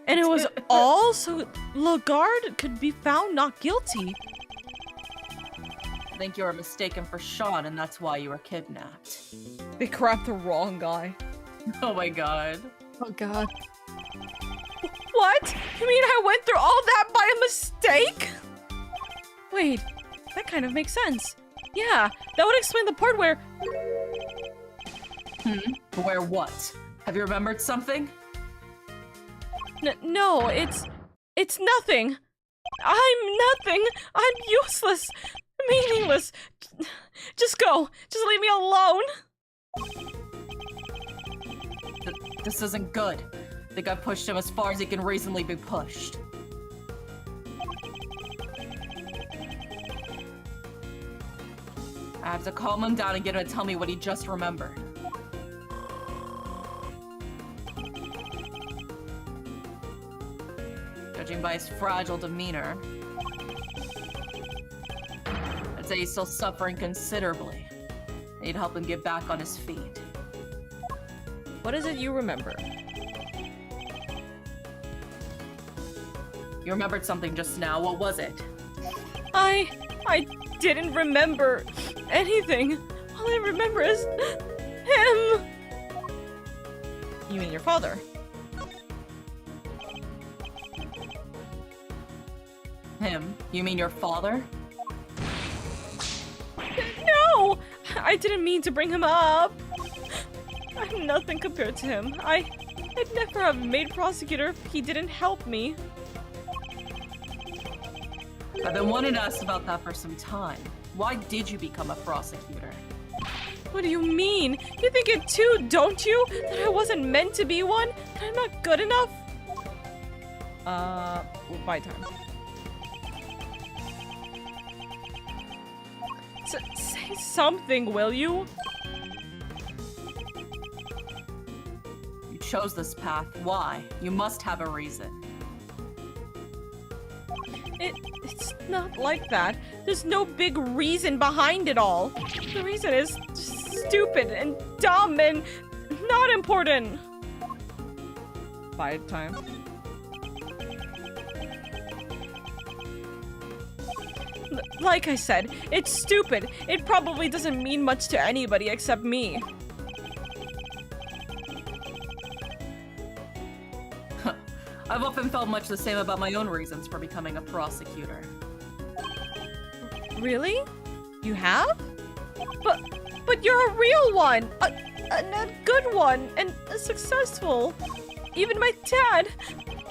And it was all so Lagarde could be found not guilty. I think you were mistaken for Sean and that's why you were kidnapped. They grabbed the wrong guy. Oh my god. Oh god. What? You mean I went through all that by a mistake? Wait, that kind of makes sense. Yeah, that would explain the part where... Where what? Have you remembered something? No, it's nothing. I'm nothing. I'm useless. Meaningless. Just go. Just leave me alone. This isn't good. I think I pushed him as far as he can reasonably be pushed. I have to calm him down and get him to tell me what he just remembered. Judging by his fragile demeanor, I'd say he's still suffering considerably. I need to help him get back on his feet. What is it you remember? You remembered something just now. What was it? I didn't remember anything. All I remember is him. You mean your father? Him? You mean your father? No! I didn't mean to bring him up. I'm nothing compared to him. I'd never have made prosecutor if he didn't help me. I've been wanting to ask about that for some time. Why did you become a prosecutor? What do you mean? You think it too, don't you? That I wasn't meant to be one? That I'm not good enough? Bye time. Say something, will you? You chose this path. Why? You must have a reason. It's not like that. There's no big reason behind it all. The reason is just stupid and dumb and not important. Bye time. Like I said, it's stupid. It probably doesn't mean much to anybody except me. I've often felt much the same about my own reasons for becoming a prosecutor. Really? You have? But you're a real one! A good one! And successful! Even my dad!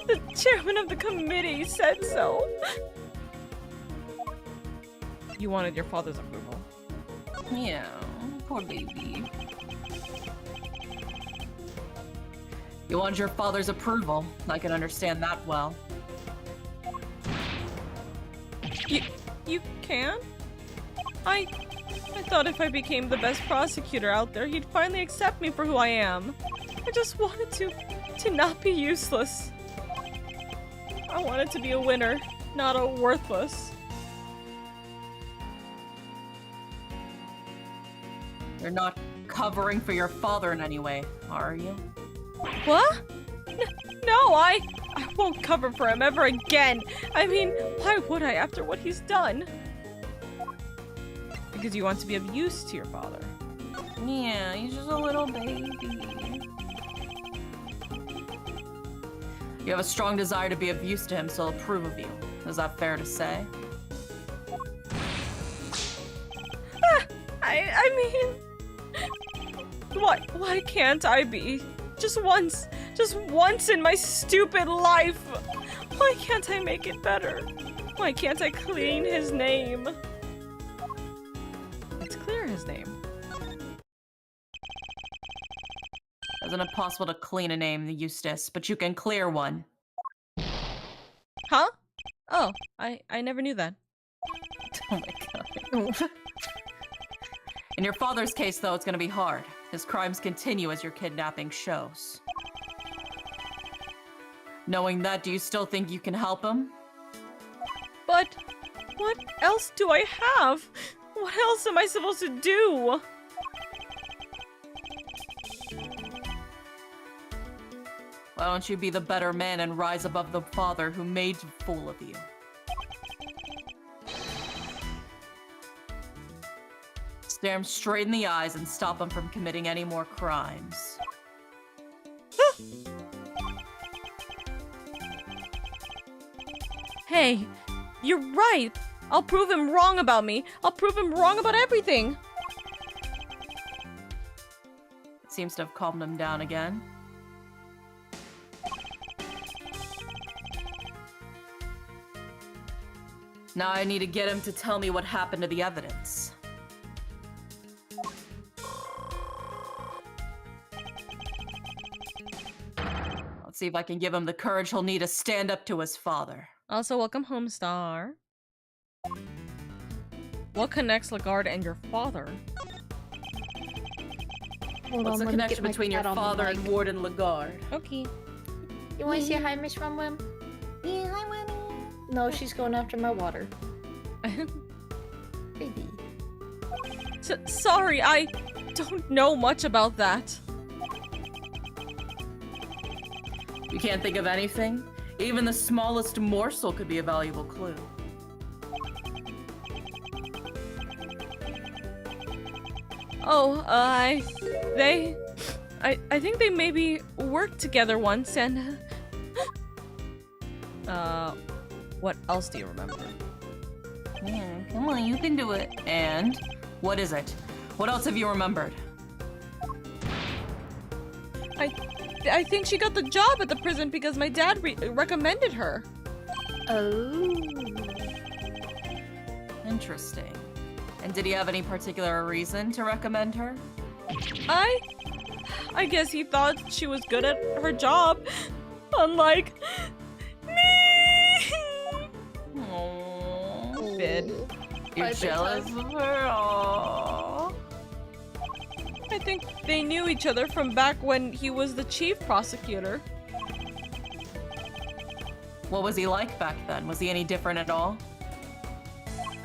The chairman of the committee said so. You wanted your father's approval. Yeah, poor baby. You wanted your father's approval. I can understand that well. You can? I thought if I became the best prosecutor out there, he'd finally accept me for who I am. I just wanted to not be useless. I wanted to be a winner, not a worthless. You're not covering for your father in any way, are you? What? No, I won't cover for him ever again. I mean, why would I after what he's done? Because you want to be of use to your father. Yeah, he's just a little baby. You have a strong desire to be of use to him, so he'll approve of you. Is that fair to say? I mean, why can't I be? Just once in my stupid life. Why can't I make it better? Why can't I clean his name? Let's clear his name. Isn't it possible to clean a name, Eustace? But you can clear one. Huh? Oh, I never knew that. Oh my god. In your father's case, though, it's gonna be hard. His crimes continue as your kidnapping shows. Knowing that, do you still think you can help him? But what else do I have? What else am I supposed to do? Why don't you be the better man and rise above the father who made a fool of you? Stare him straight in the eyes and stop him from committing any more crimes. Hey, you're right. I'll prove him wrong about me. I'll prove him wrong about everything. Seems to have calmed him down again. Now I need to get him to tell me what happened to the evidence. Let's see if I can give him the courage he'll need to stand up to his father. Also, welcome home, Star. What connects Lagarde and your father? Hold What's on, the let me connection get my between your cat on the father mic. and Warden Lagarde? Okay. You want to say hi, Miss Rum Wim? Yeah, hi, Winnie. No, she's going after my water. Baby. Sorry, I don't know much about that. You can't think of anything? Even the smallest morsel could be a valuable clue. Oh, I think they maybe worked together once and... what else do you remember? Come on, you can do it. And? What is it? What else have you remembered? I think she got the job at the prison because my dad recommended her. Oh. Interesting. And did he have any particular reason to recommend her? I guess he thought she was good at her job, unlike me. Aww. Bid. You're Bye, jealous big of her? Aww. I think they knew each other from back when he was the chief prosecutor. What was he like back then? Was he any different at all?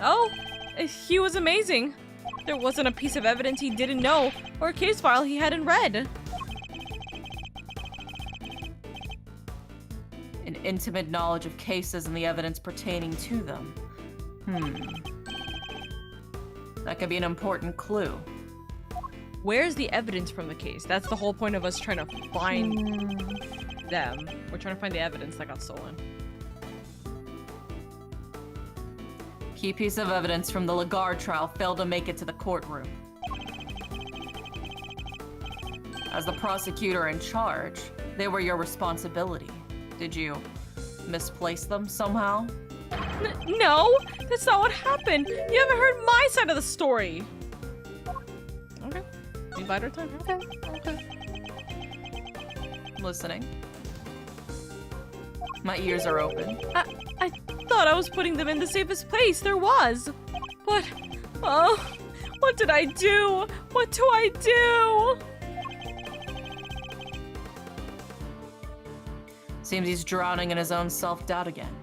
Oh, he was amazing. There wasn't a piece of evidence he didn't know or a case file he hadn't read. An intimate knowledge of cases and the evidence pertaining to them. That could be an important clue. Where's the evidence from the case? That's the whole point of us trying to find them. We're trying to find the evidence that got stolen. Key piece of evidence from the Lagarde trial failed to make it to the courtroom. As the prosecutor in charge, they were your responsibility. Did you misplace them somehow? No, that's not what happened. You haven't heard my side of the story. Okay. You bide our time. Okay. I'm listening. My ears are open. I thought I was putting them in the safest place there was. But, what did I do? What do I do? Seems he's drowning in his own self-doubt again.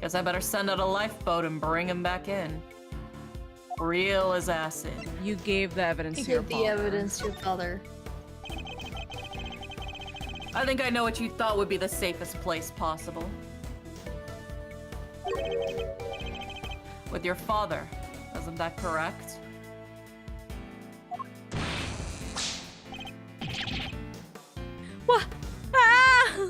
Guess I better send out a lifeboat and bring him back in. Real as acid. You gave the evidence You to your give the father. evidence to your father. I think I know what you thought would be the safest place possible. With your father. Isn't that correct? What? Ah!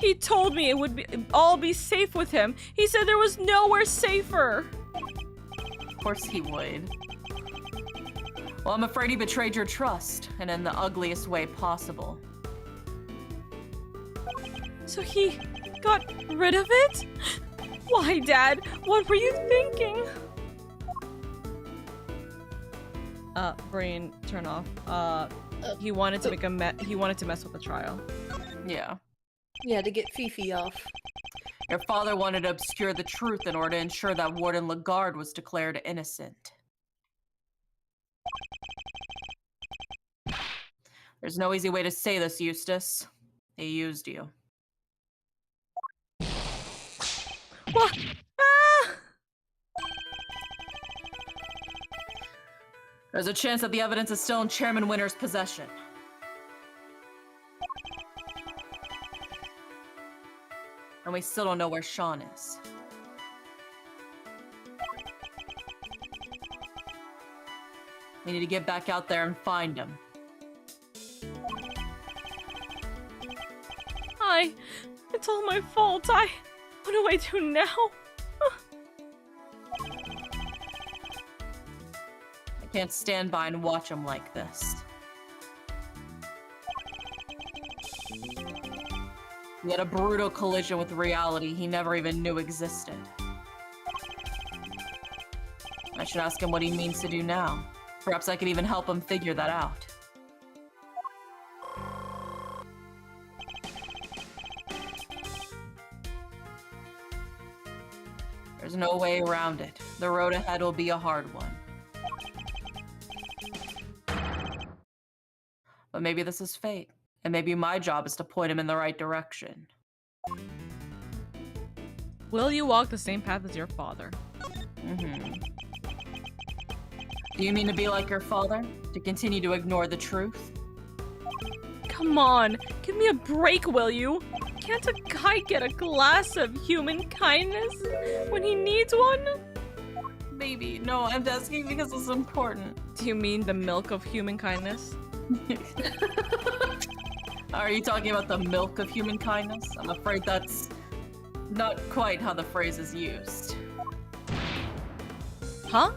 He told me it would all be safe with him. He said there was nowhere safer. Of course he would. Well, I'm afraid he betrayed your trust, and in the ugliest way possible. So he got rid of it? Why, Dad? What were you thinking? Brain, turn off. He wanted to make he wanted to mess with the trial. Yeah. Yeah, to get Fifi off. Your father wanted to obscure the truth in order to ensure that Warden Lagarde was declared innocent. There's no easy way to say this, Eustace. He used you. What? Ah! There's a chance that the evidence is still in Chairman Winter's possession. And we still don't know where Sean is. We need to get back out there and find him. It's all my fault. What do I do now? I can't stand by and watch him like this. He had a brutal collision with reality he never even knew existed. I should ask him what he means to do now. Perhaps I could even help him figure that out. There's no way around it. The road ahead will be a hard one. But maybe this is fate. And maybe my job is to point him in the right direction. Will you walk the same path as your father? Do you mean to be like your father? To continue to ignore the truth? Come on, give me a break, will you? Can't a guy get a glass of human kindness when he needs one? Baby, no, I'm asking because it's important. Do you mean the milk of human kindness? Are you talking about the milk of human kindness? I'm afraid that's not quite how the phrase is used. Huh?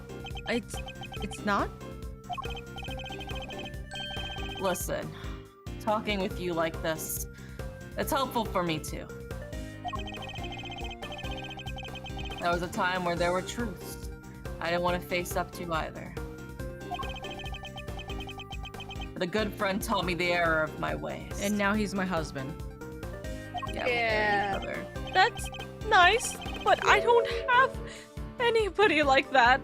It's not? Listen, talking with you like this, it's helpful for me too. There was a time where there were truths I didn't want to face up to either. But a good friend taught me the error of my ways. And now he's my husband. Yeah. Brother. That's nice, but I don't have anybody like that.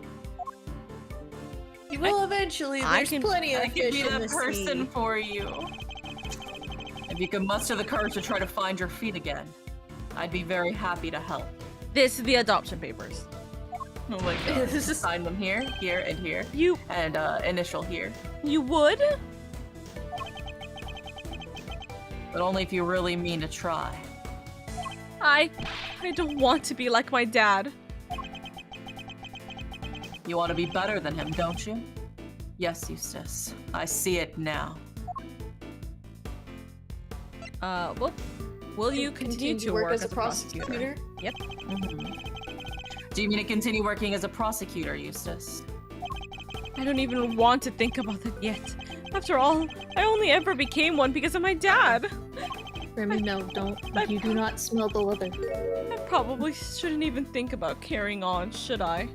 You will eventually. I There's can- plenty of I could fish be in that the person sea. for you. If you could muster the courage to try to find your feet again, I'd be very happy to help. This is the adoption papers. Oh my god. Sign them here, here, and here. You And initial here. would? But only if you really mean to try. I don't want to be like my dad. You want to be better than him, don't you? Yes, Eustace. I see it now. Well, will you continue to work as a prosecutor? Yep. Do you mean to continue working as a prosecutor, Eustace? I don't even want to think about it yet. After all, I only ever became one because of my dad. Remy, no, don't. You do not smell the leather. I probably shouldn't even think about carrying on, should I?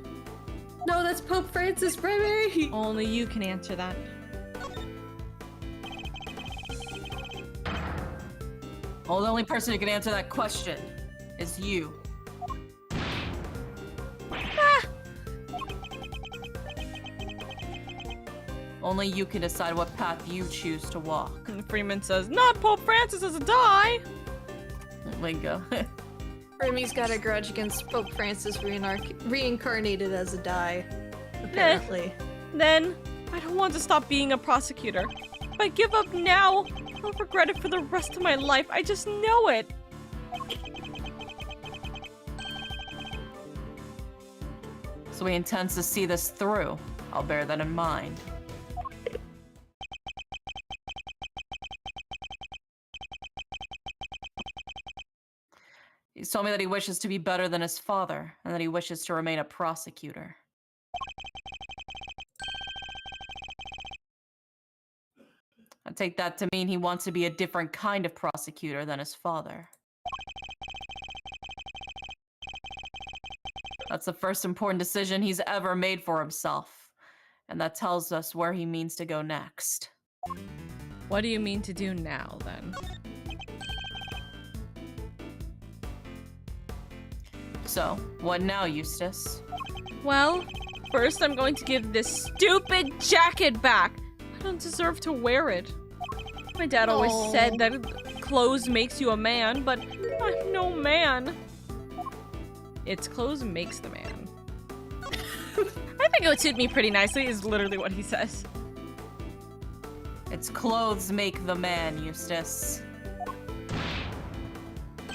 No, that's Pope Francis, Remy! Only you can answer that. Well, the only person who can answer that question is you. Only you can decide what path you choose to walk. And Freeman says, not Pope Francis as a die! Lingo. Remy's got a grudge against Pope Francis reincarnated as a die, apparently. Then, I don't want to stop being a prosecutor. If I give up now, I'll regret it for the rest of my life. I just know it. So he intends to see this through. I'll bear that in mind. He's told me that he wishes to be better than his father, and that he wishes to remain a prosecutor. I take that to mean he wants to be a different kind of prosecutor than his father. That's the first important decision he's ever made for himself, and that tells us where he means to go next. What do you mean to do now, then? So, what now, Eustace? Well, first I'm going to give this stupid jacket back. I don't deserve to wear it. My dad always said that clothes makes you a man, but I'm no man. It's clothes makes the man. I think it would suit me pretty nicely, is literally what he says. It's clothes make the man, Eustace.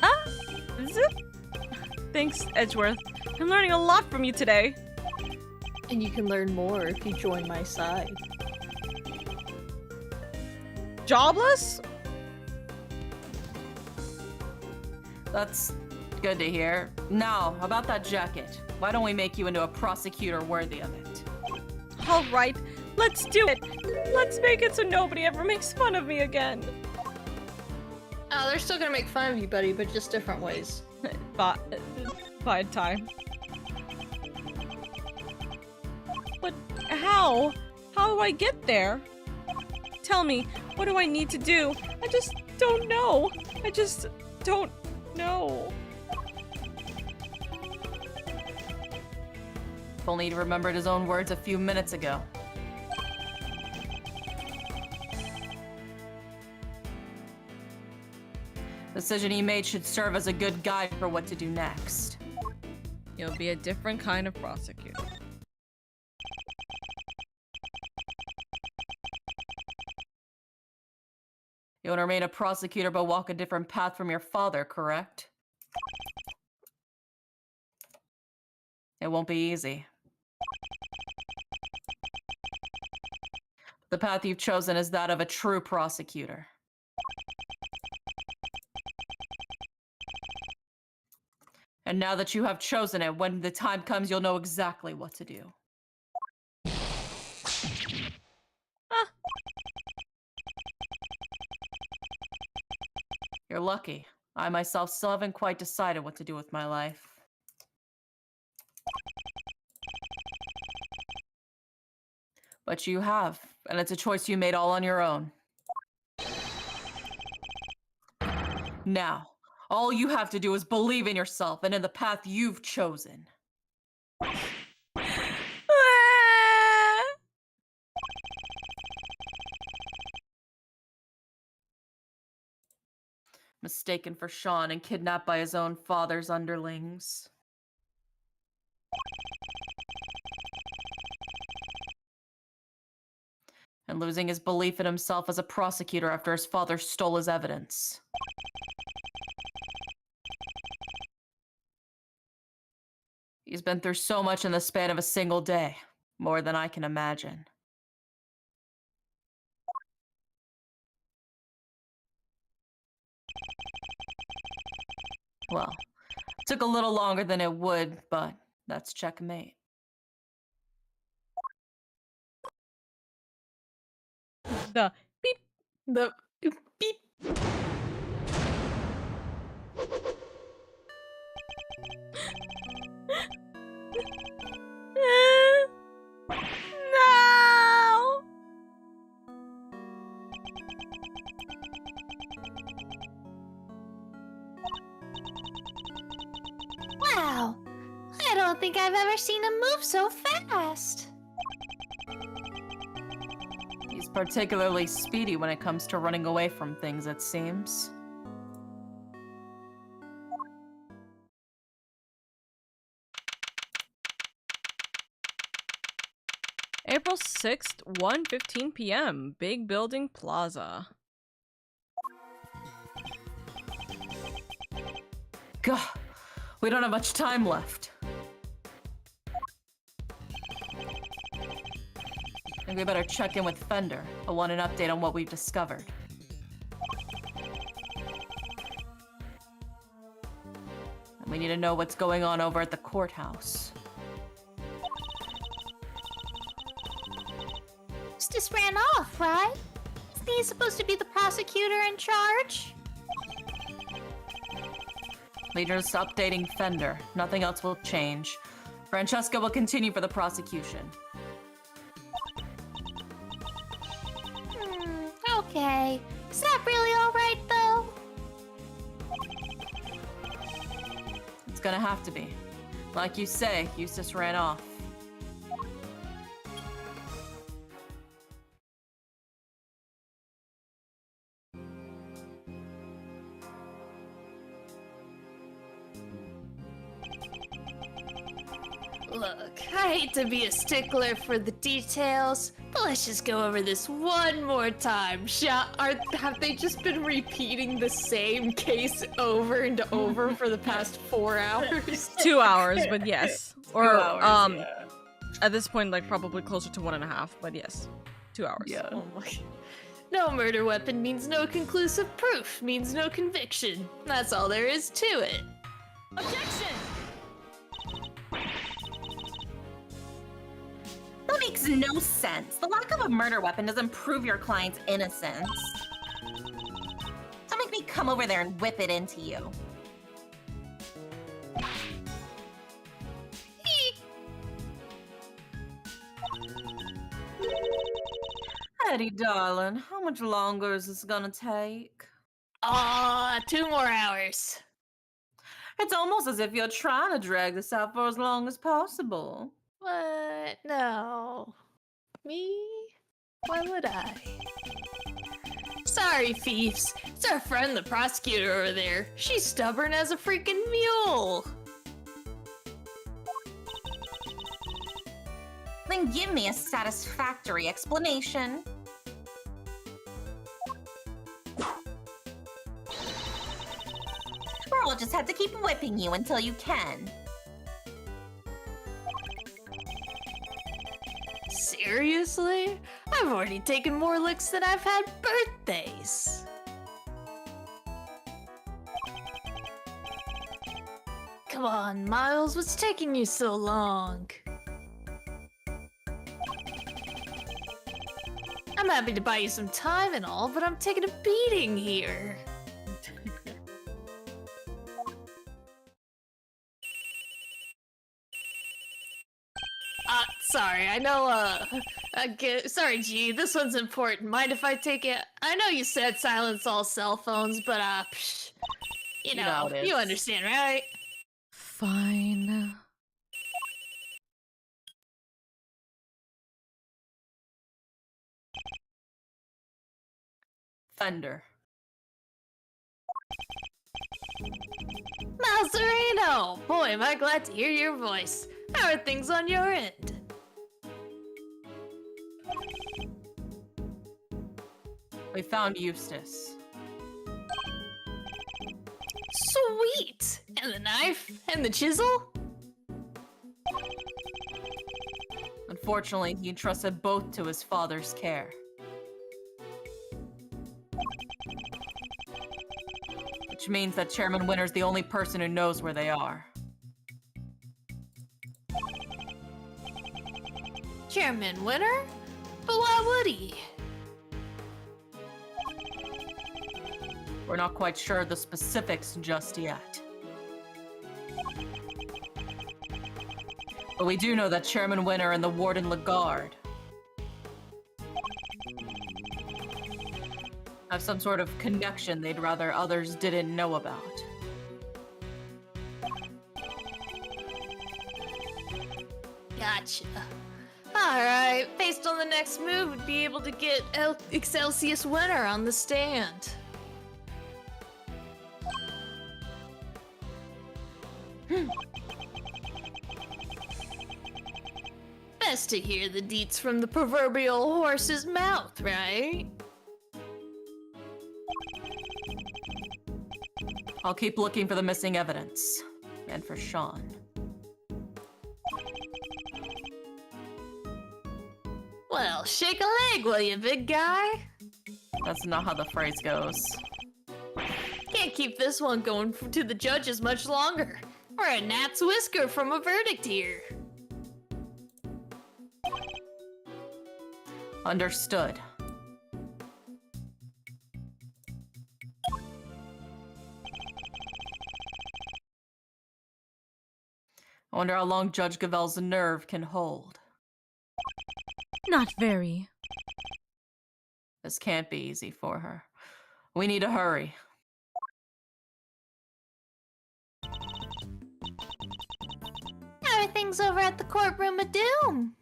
Ah! Zip! Thanks, Edgeworth. I'm learning a lot from you today. And you can learn more if you join my side. Jobless? That's good to hear. Now, about that jacket. Why don't we make you into a prosecutor worthy of it? All right, let's do it. Let's make it so nobody ever makes fun of me again. Oh, they're still gonna make fun of you, buddy, but just different ways. By time. But how? How do I get there? Tell me, what do I need to do? I just don't know. I just don't know. If only he'd remembered his own words a few minutes ago. The decision he made should serve as a good guide for what to do next. You'll be a different kind of prosecutor. You want to remain a prosecutor but walk a different path from your father, correct? It won't be easy. The path you've chosen is that of a true prosecutor. And now that you have chosen it, when the time comes, you'll know exactly what to do. You're lucky. I myself still haven't quite decided what to do with my life. But you have, and it's a choice you made all on your own. Now, all you have to do is believe in yourself and in the path you've chosen. Mistaken for Sean and kidnapped by his own father's underlings. And losing his belief in himself as a prosecutor after his father stole his evidence. He's been through so much in the span of a single day, more than I can imagine. Well, took a little longer than it would, but that's checkmate. The beep. The beep. No. Wow. I don't think I've ever seen him move so fast. He's particularly speedy when it comes to running away from things, it seems. April 6th, 1:15 p.m. Big Building Plaza. Gah, we don't have much time left. I think we better check in with Fender. I want an update on what we've discovered. And we need to know what's going on over at the courthouse. Just ran off, right? Isn't he supposed to be the prosecutor in charge? Leader's updating Fender. Nothing else will change. Francesca will continue for the prosecution. Okay. Is that really alright, though? It's gonna have to be. Like you say, Eustace ran off. Look, I hate to be a stickler for the details, but let's just go over this one more time. Have they just been repeating the same case over and over for the past 4 hours? 2 hours, but yes. Or 2 hours, yeah. At this point, like probably closer to 1.5, but yes, 2 hours. Yeah. Oh my. No murder weapon means no conclusive proof, means no conviction. That's all there is to it. Objection! That makes no sense. The lack of a murder weapon doesn't prove your client's innocence. Don't make me come over there and whip it into you. Eddie, darling, how much longer is this gonna take? 2 more hours. It's almost as if you're trying to drag this out for as long as possible. What? No. Me? Why would I? Sorry, thieves. It's our friend the prosecutor over there. She's stubborn as a freaking mule. Then give me a satisfactory explanation. Or I'll just have to keep whipping you until you can. Seriously? I've already taken more licks than I've had birthdays. Come on, Miles, what's taking you so long? I'm happy to buy you some time and all, but I'm taking a beating here. Sorry, I know, sorry, G, this one's important. Mind if I take it? I know you said silence all cell phones, but, you know how it is. you understand, right? Fine. Fender. Malzerino! Boy, am I glad to hear your voice. How are things on your end? We found Eustace. Sweet! And the knife? And the chisel? Unfortunately, he entrusted both to his father's care. Which means that Chairman Winter's the only person who knows where they are. Chairman Winter? But why would he? We're not quite sure the specifics just yet. But we do know that Chairman Winter and the Warden Lagarde have some sort of connection they'd rather others didn't know about. Gotcha. Alright, based on the next move, we'd be able to get Excelsius Winter on the stand. Best to hear the deets from the proverbial horse's mouth, right? I'll keep looking for the missing evidence. And for Sean. Well, shake a leg, will you, big guy? That's not how the phrase goes. Can't keep this one going to the judges much longer. We're a gnat's whisker from a verdict here. Understood. I wonder how long Judge Gavel's nerve can hold. Not very. This can't be easy for her. We need to hurry. How are things over at the courtroom of doom?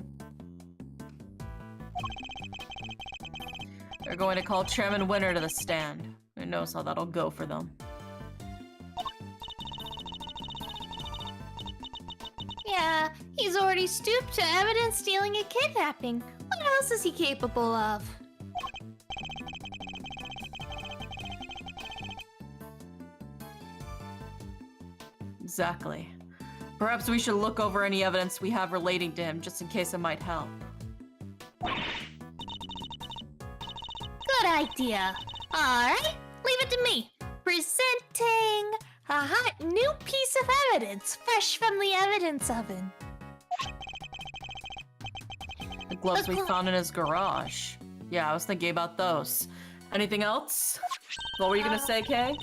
They're going to call Chairman Winter to the stand. Who knows how that'll go for them. Yeah, he's already stooped to evidence stealing and kidnapping. What else is he capable of? Exactly. Perhaps we should look over any evidence we have relating to him, just in case it might help. Good idea. Alright, leave it to me. Presenting a hot new piece of evidence, fresh from the evidence oven. The gloves we found in his garage. Yeah, I was thinking about those. Anything else? What were you gonna say, Kay?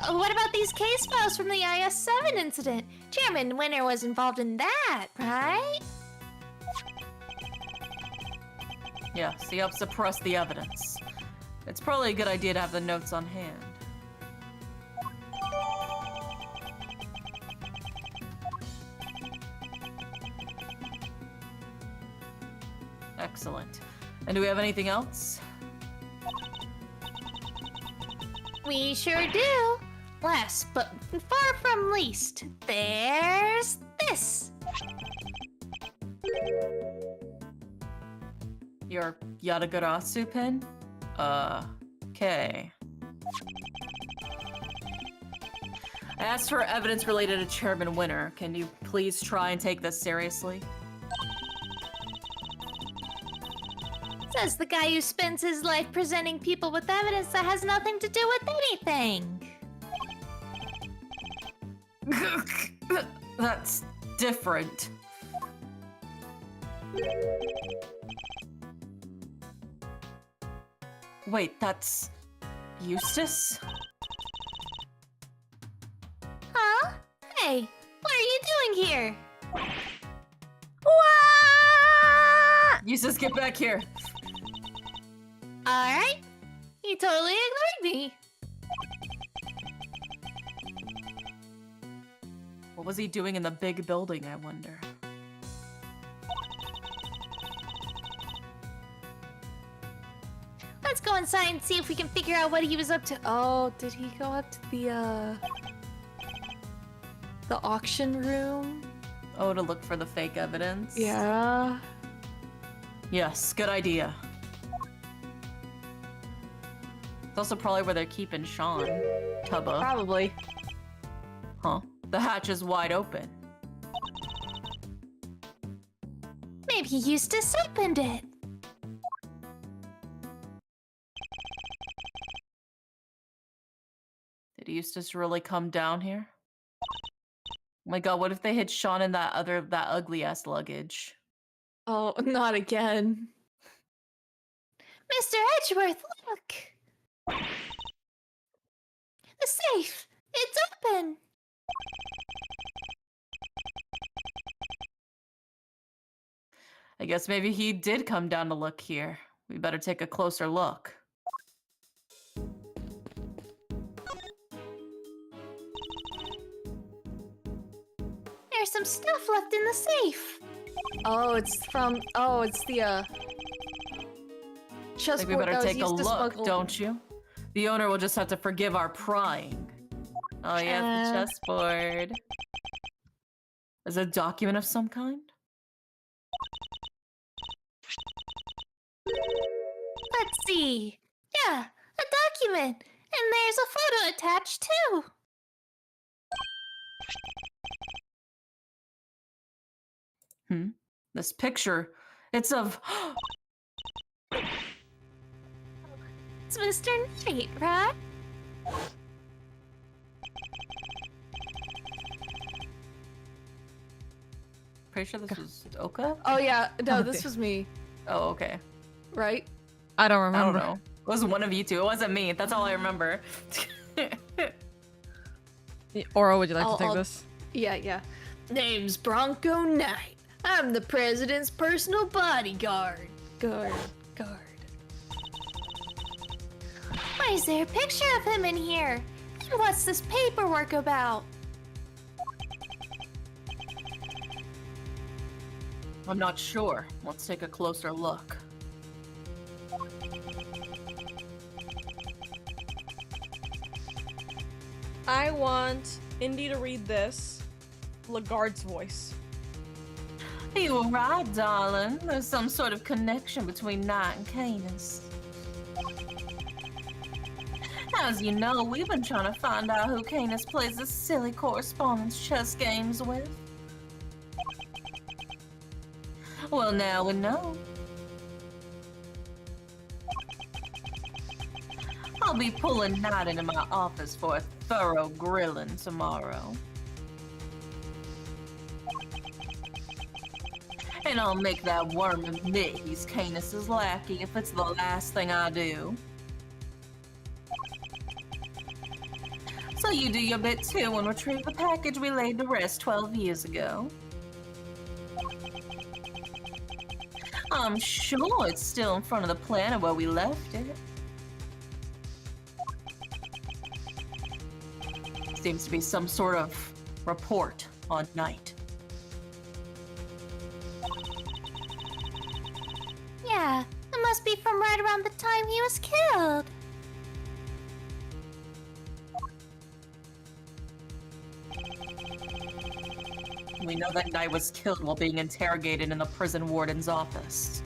What about these case files from the IS-7 incident? Chairman Winter was involved in that, right? Yeah, so you help suppress the evidence. It's probably a good idea to have the notes on hand. Excellent. And do we have anything else? We sure do. Last but far from least, there's this. Your Yadagarasu pin? Okay. I asked for evidence related to Chairman Winter. Can you please try and take this seriously? Says the guy who spends his life presenting people with evidence that has nothing to do with anything. That's different. Wait, that's Eustace? Huh? Hey, what are you doing here? Eustace, get back here. Alright. You totally ignored me. What was he doing in the big building, I wonder? Let's go inside and see if we can figure out what he was up to. Oh, did he go up to the auction room? Oh, to look for the fake evidence? Yeah. Yes, good idea. It's also probably where they're keeping Sean. Tubba. Probably. Huh. The hatch is wide open. Maybe Eustace opened it. Did Eustace really come down here? Oh my god, what if they hid Sean in that ugly ass luggage? Oh, not again. Mr. Edgeworth, look! The safe! It's open! I guess maybe he did come down to look here. We better take a closer look. There's some stuff left in the safe. Oh, it's from. Oh, it's the I chessboard think we better that was take a used to look, smuggle. don't you? The owner will just have to forgive our prying. Oh yes, the chessboard. Is it a document of some kind? Let's see. Yeah, a document. And there's a photo attached too. This picture, it's of... It's Mr. Knight, right? Pretty sure this was Oka? Oh yeah, no, this Okay. was me, Oh, okay. right? I don't I remember. don't know. It was one of you two. It wasn't me. That's all I remember. Oro, would you like to take I'll- this? Yeah. Name's Bronco Knight. I'm the president's personal bodyguard. Guard. Why is there a picture of him in here? And what's this paperwork about? I'm not sure. Let's take a closer look. I want Indy to read this. Lagarde's voice. You were right, darling. There's some sort of connection between Knight and Canis. As you know, we've been trying to find out who Canis plays the silly correspondence chess games with. Well, now we know. I'll be pulling Knight into my office for a thorough grilling tomorrow. And I'll make that worm admit he's Canis's lackey if it's the last thing I do. So you do your bit too and retrieve the package we laid to rest 12 years ago. I'm sure it's still in front of the planet where we left it. Seems to be some sort of report on Knight. Yeah, it must be from right around the time he was killed. We know that Knight was killed while being interrogated in the prison warden's office.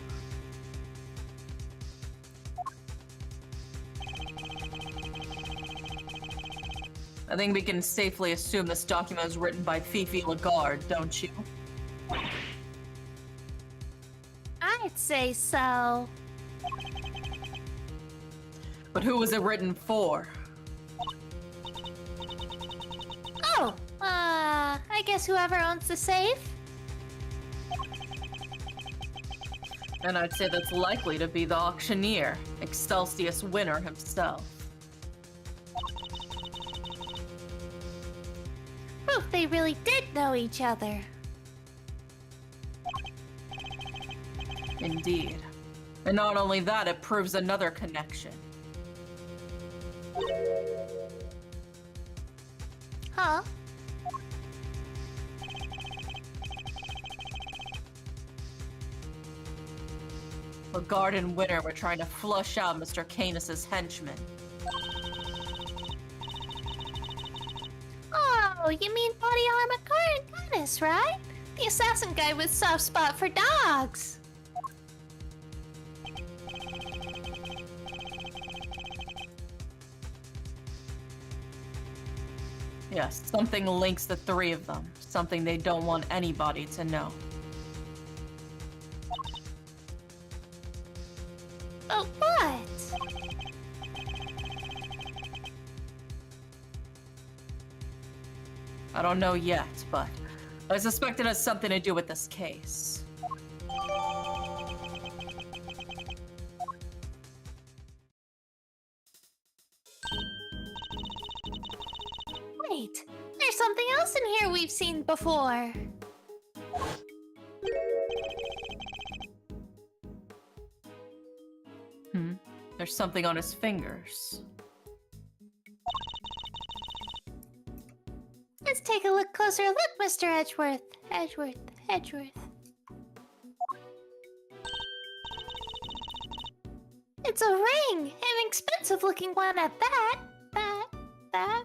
I think we can safely assume this document was written by Fifi Lagarde, don't you? I'd say so. But who was it written for? Oh, I guess whoever owns the safe? And I'd say that's likely to be the auctioneer, Excelsius winner himself. Proof they really did know each other. Indeed. And not only that, it proves another connection. Huh? Lagarde and Winter were trying to flush out Mr. Canis's henchmen. Oh, you mean body armor Guard Goddess, right? The assassin guy with soft spot for dogs. Yes, something links the three of them. Something they don't want anybody to know. But what? I don't know yet, but I suspect it has something to do with this case. wait! There's something else in here we've seen before. There's something on his fingers. Let's take a closer look, Mr. Edgeworth. Edgeworth. It's a ring! An expensive looking one at that. That.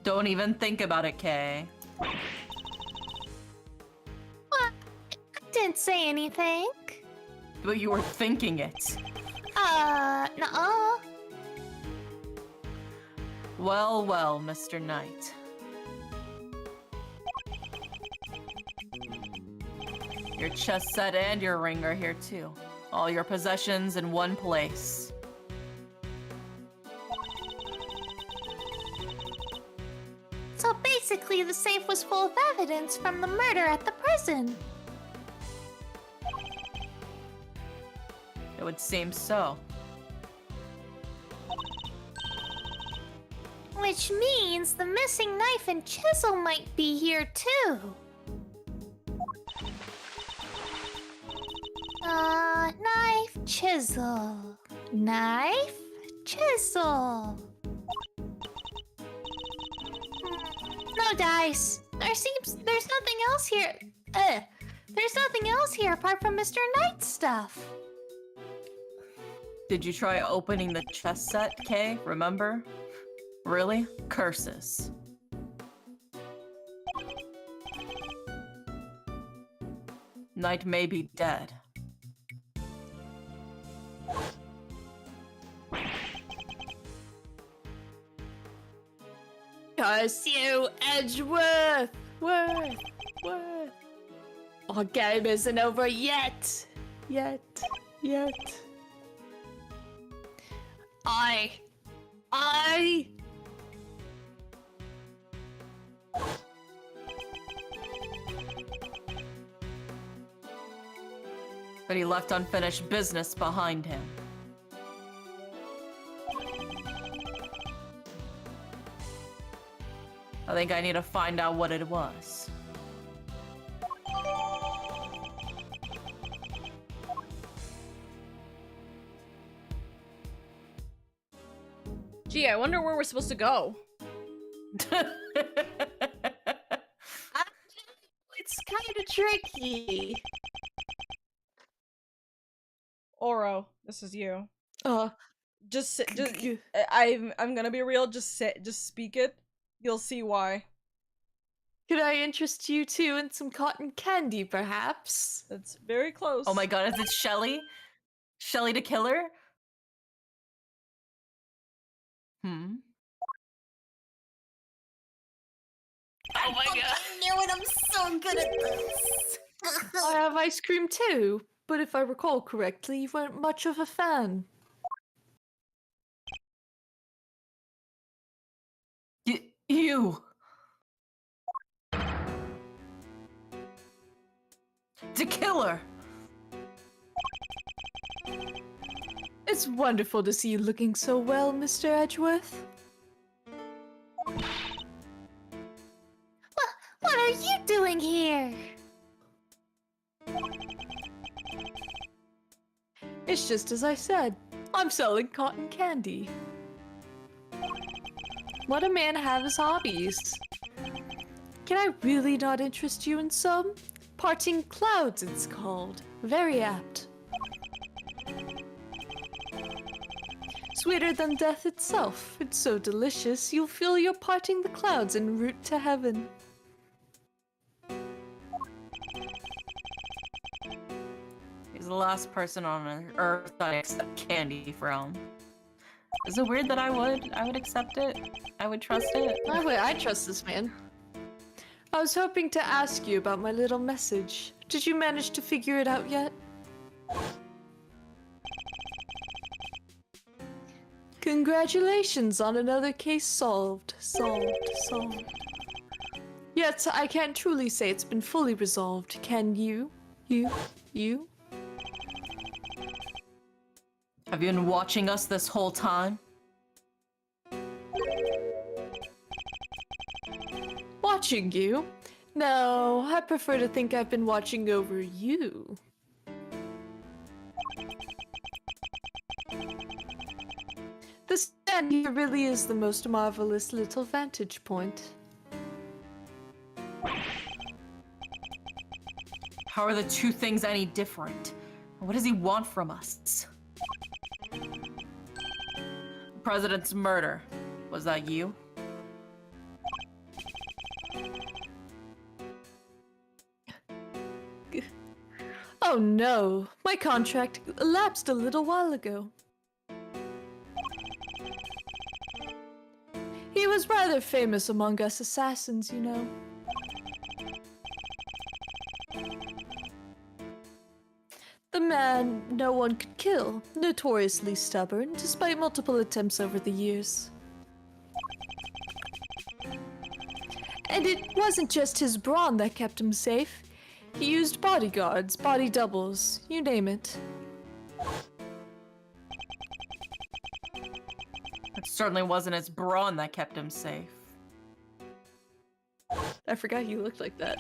Don't even think about it, Kay. What? I didn't say anything. But you were thinking it. Nuh-uh. Well, Mr. Knight. Your chess set and your ring are here too. All your possessions in one place. So basically, the safe was full of evidence from the murder at the prison. It would seem so. Which means the missing knife and chisel might be here too. Knife, chisel. Knife, chisel. No dice. There's nothing else here. There's nothing else here apart from Mr. Knight's stuff. Did you try opening the chess set, Kay? Remember? Really? Curses. Knight may be dead. Curse you, Edgeworth! Worth! Our game isn't over yet! Yet. I... But he left unfinished business behind him. I think I need to find out what it was. Gee, I wonder where we're supposed to go. It's kind of tricky. Oro, this is you. Just sit. You- I'm gonna be real. Just speak it. You'll see why. Could I interest you two in some cotton candy, perhaps? That's very close. Oh my god, is it Shelly? Shelly the killer? Oh my god. I knew it. I'm so good at this. I have ice cream too, but if I recall correctly, you weren't much of a fan. You! The killer! It's wonderful to see you looking so well, Mr. Edgeworth. What are you doing here? It's just as I said. I'm selling cotton candy. Let a man have his hobbies. Can I really not interest you in some? Parting clouds, it's called. Very apt. Sweeter than death itself. It's so delicious, you'll feel you're parting the clouds en route to heaven. He's the last person on Earth I accept candy from. Is it weird that I would accept it? I would trust it? I trust this man. I was hoping to ask you about my little message. Did you manage to figure it out yet? Congratulations on another case solved. Solved. Yet, I can't truly say it's been fully resolved, can you? You? Have you been watching us this whole time? watching you. No, I prefer to think I've been watching over you. The stand here really is the most marvelous little vantage point. How are the two things any different? What does he want from us? The president's murder. Was that you? Oh no, my contract elapsed a little while ago. He was rather famous among us assassins, you know. The man no one could kill, notoriously stubborn, despite multiple attempts over the years. And it wasn't just his brawn that kept him safe. He used bodyguards, body doubles, you name it. It certainly wasn't his brawn that kept him safe. I forgot he looked like that.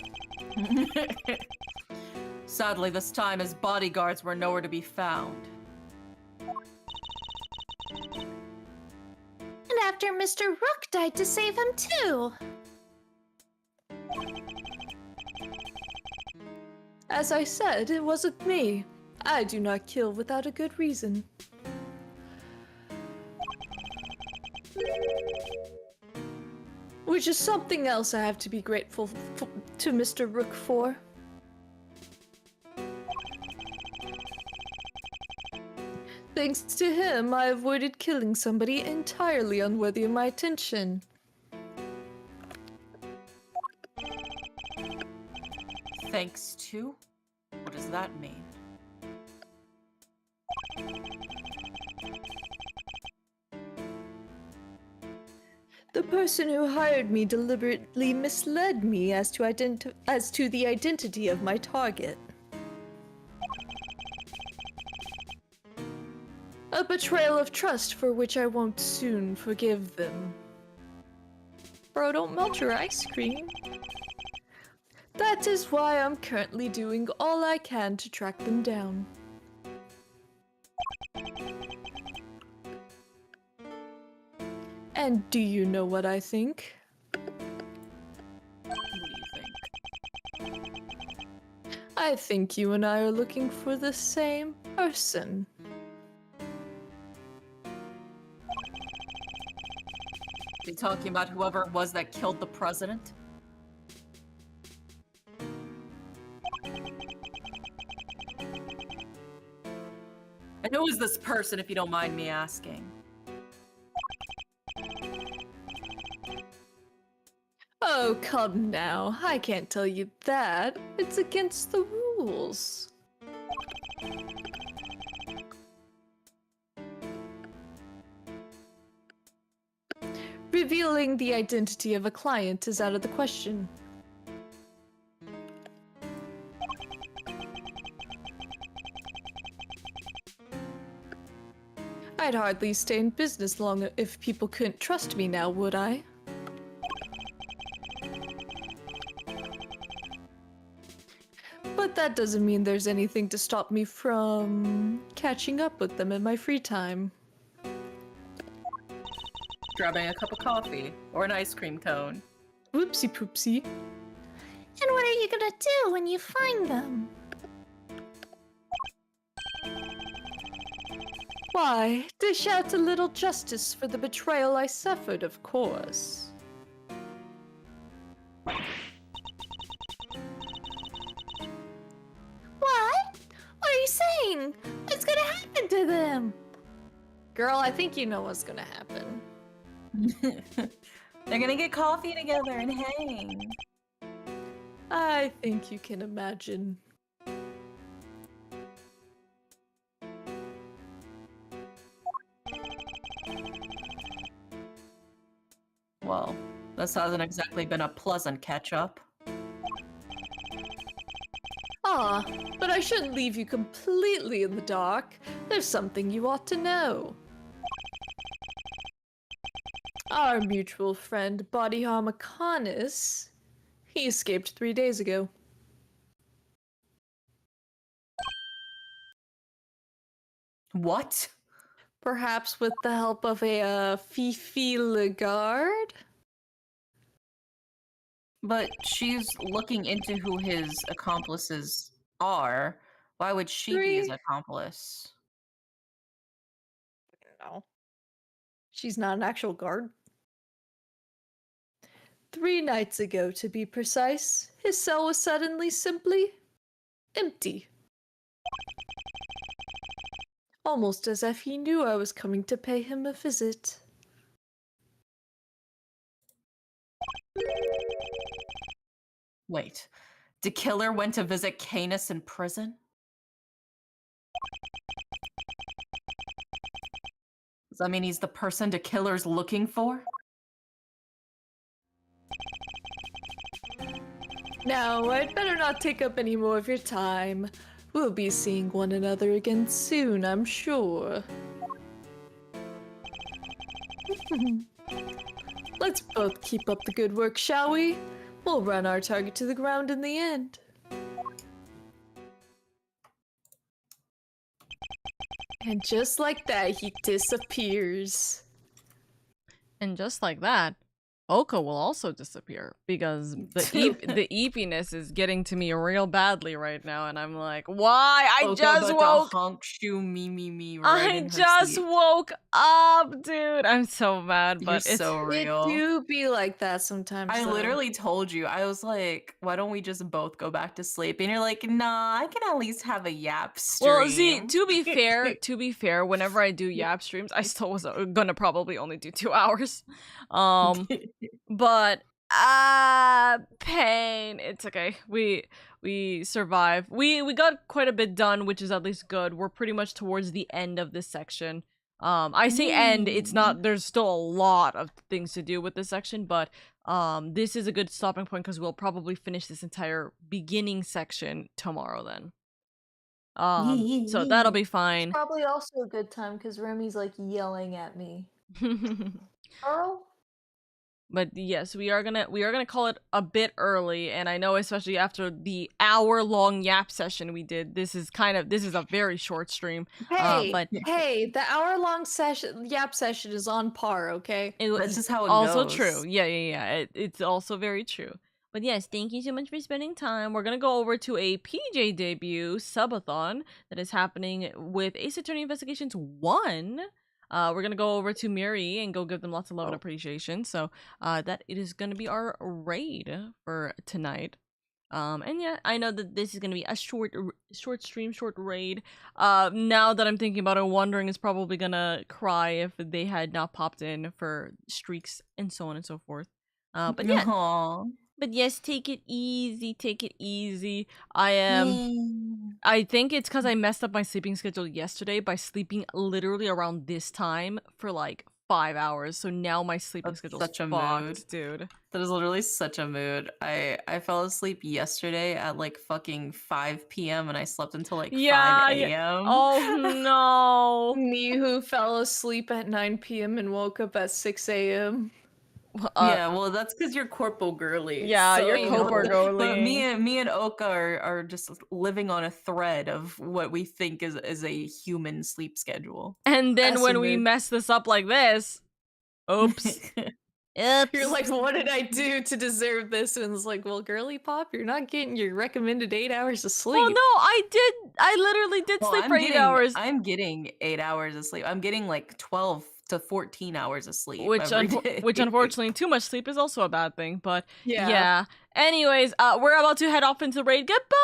Sadly, this time his bodyguards were nowhere to be found. And after Mr. Rook died to save him too. As I said, it wasn't me. I do not kill without a good reason. Which is something else I have to be grateful to Mr. Rook for. Thanks to him, I avoided killing somebody entirely unworthy of my attention. Thanks to? What does that mean? The person who hired me deliberately misled me as to the identity of my target. A betrayal of trust for which I won't soon forgive them. Bro, don't melt your ice cream. That is why I'm currently doing all I can to track them down. And do you know what I think? What do you think? I think you and I are looking for the same person. You talking about whoever it was that killed the president? And who is this person, if you don't mind me asking? Oh, come now. I can't tell you that. It's against the rules. Revealing the identity of a client is out of the question. I'd hardly stay in business long if people couldn't trust me now, would I? But that doesn't mean there's anything to stop me from catching up with them in my free time. Grabbing a cup of coffee or an ice cream cone. Whoopsie poopsie. And what are you gonna do when you find them? Why, dish out a little justice for the betrayal I suffered, of course. What? What are you saying? What's gonna happen to them? Girl, I think you know what's gonna happen. They're gonna get coffee together and hang. I think you can imagine. Well, this hasn't exactly been a pleasant catch-up. Ah, but I shouldn't leave you completely in the dark. There's something you ought to know. Our mutual friend, Body Harmocanis, He escaped 3 days ago. What? Perhaps with the help of a Fifi Lagarde? But she's looking into who his accomplices are. Why would she be his 3? accomplice? No. She's not an actual guard. 3 nights ago, to be precise, his cell was suddenly simply empty. Almost as if he knew I was coming to pay him a visit. Wait, the killer went to visit Canis in prison? Does that mean he's the person the killer's looking for? Now, I'd better not take up any more of your time. We'll be seeing one another again soon, I'm sure. Let's both keep up the good work, shall we? We'll run our target to the ground in the end. And just like that, he disappears. And just like that, Oka will also disappear because the eepiness is getting to me real badly right now, and I'm like, why? I Oka just about to woke. honk shoe me right I in her just sleep. woke up, dude. I'm so mad, but You're it's so real. It do be like that sometimes. I though. literally told you, I was like, why don't we just both go back to sleep? And you're like, nah, I can at least have a yap stream. well. See, to be fair, whenever I do Yap streams, I still was gonna probably only do 2 hours. But pain. It's okay. We survive. We got quite a bit done, which is at least good. We're pretty much towards the end of this section. I say end, it's not, there's still a lot of things to do with this section, but this is a good stopping point because we'll probably finish this entire beginning section tomorrow then. So that'll be fine. Probably also a good time because Remy's like yelling at me. Earl? But yes, we are gonna call it a bit early, and I know especially after the hour-long Yap session we did, this is a very short stream. Hey, But hey, the hour-long Yap session is on par, okay? That's just how it also goes. true. Yeah. It's also very true. But yes, thank you so much for spending time. We're gonna go over to a PJ debut subathon that is happening with Ace Attorney Investigations 1. We're gonna go over to Miri and go give them lots of love and appreciation. So that it is gonna be our raid for tonight. And yeah, I know that this is gonna be a short stream, short raid. Now that I'm thinking about it, Wondering is probably gonna cry if they had not popped in for streaks and so on and so forth. But yeah. Aww. But yes, take it easy, take it easy. I think it's because I messed up my sleeping schedule yesterday by sleeping literally around this time for like 5 hours. So now my sleeping schedule's such a fucked, mood. dude. That is literally such a mood. I fell asleep yesterday at like fucking 5 p.m. and I slept until like 5 a.m. Oh no. Me who fell asleep at 9 p.m. and woke up at 6 a.m. Yeah, well, that's because you're corpo girly. Yeah, you're so- corpo girly. But me and Oka are just living on a thread of what we think is a human sleep schedule. And then when we Fascinating. mess this up like this, oops. Oops. You're like, what did I do to deserve this? And it's like, well, girly pop, you're not getting your recommended 8 hours of sleep. Well, no, I literally did Well, sleep for 8 hours. I'm getting 8 hours of sleep. I'm getting like 12 to 14 hours of sleep Which every day. which unfortunately too much sleep is also a bad thing, but Yeah. yeah. Anyways, we're about to head off into the raid. Goodbye.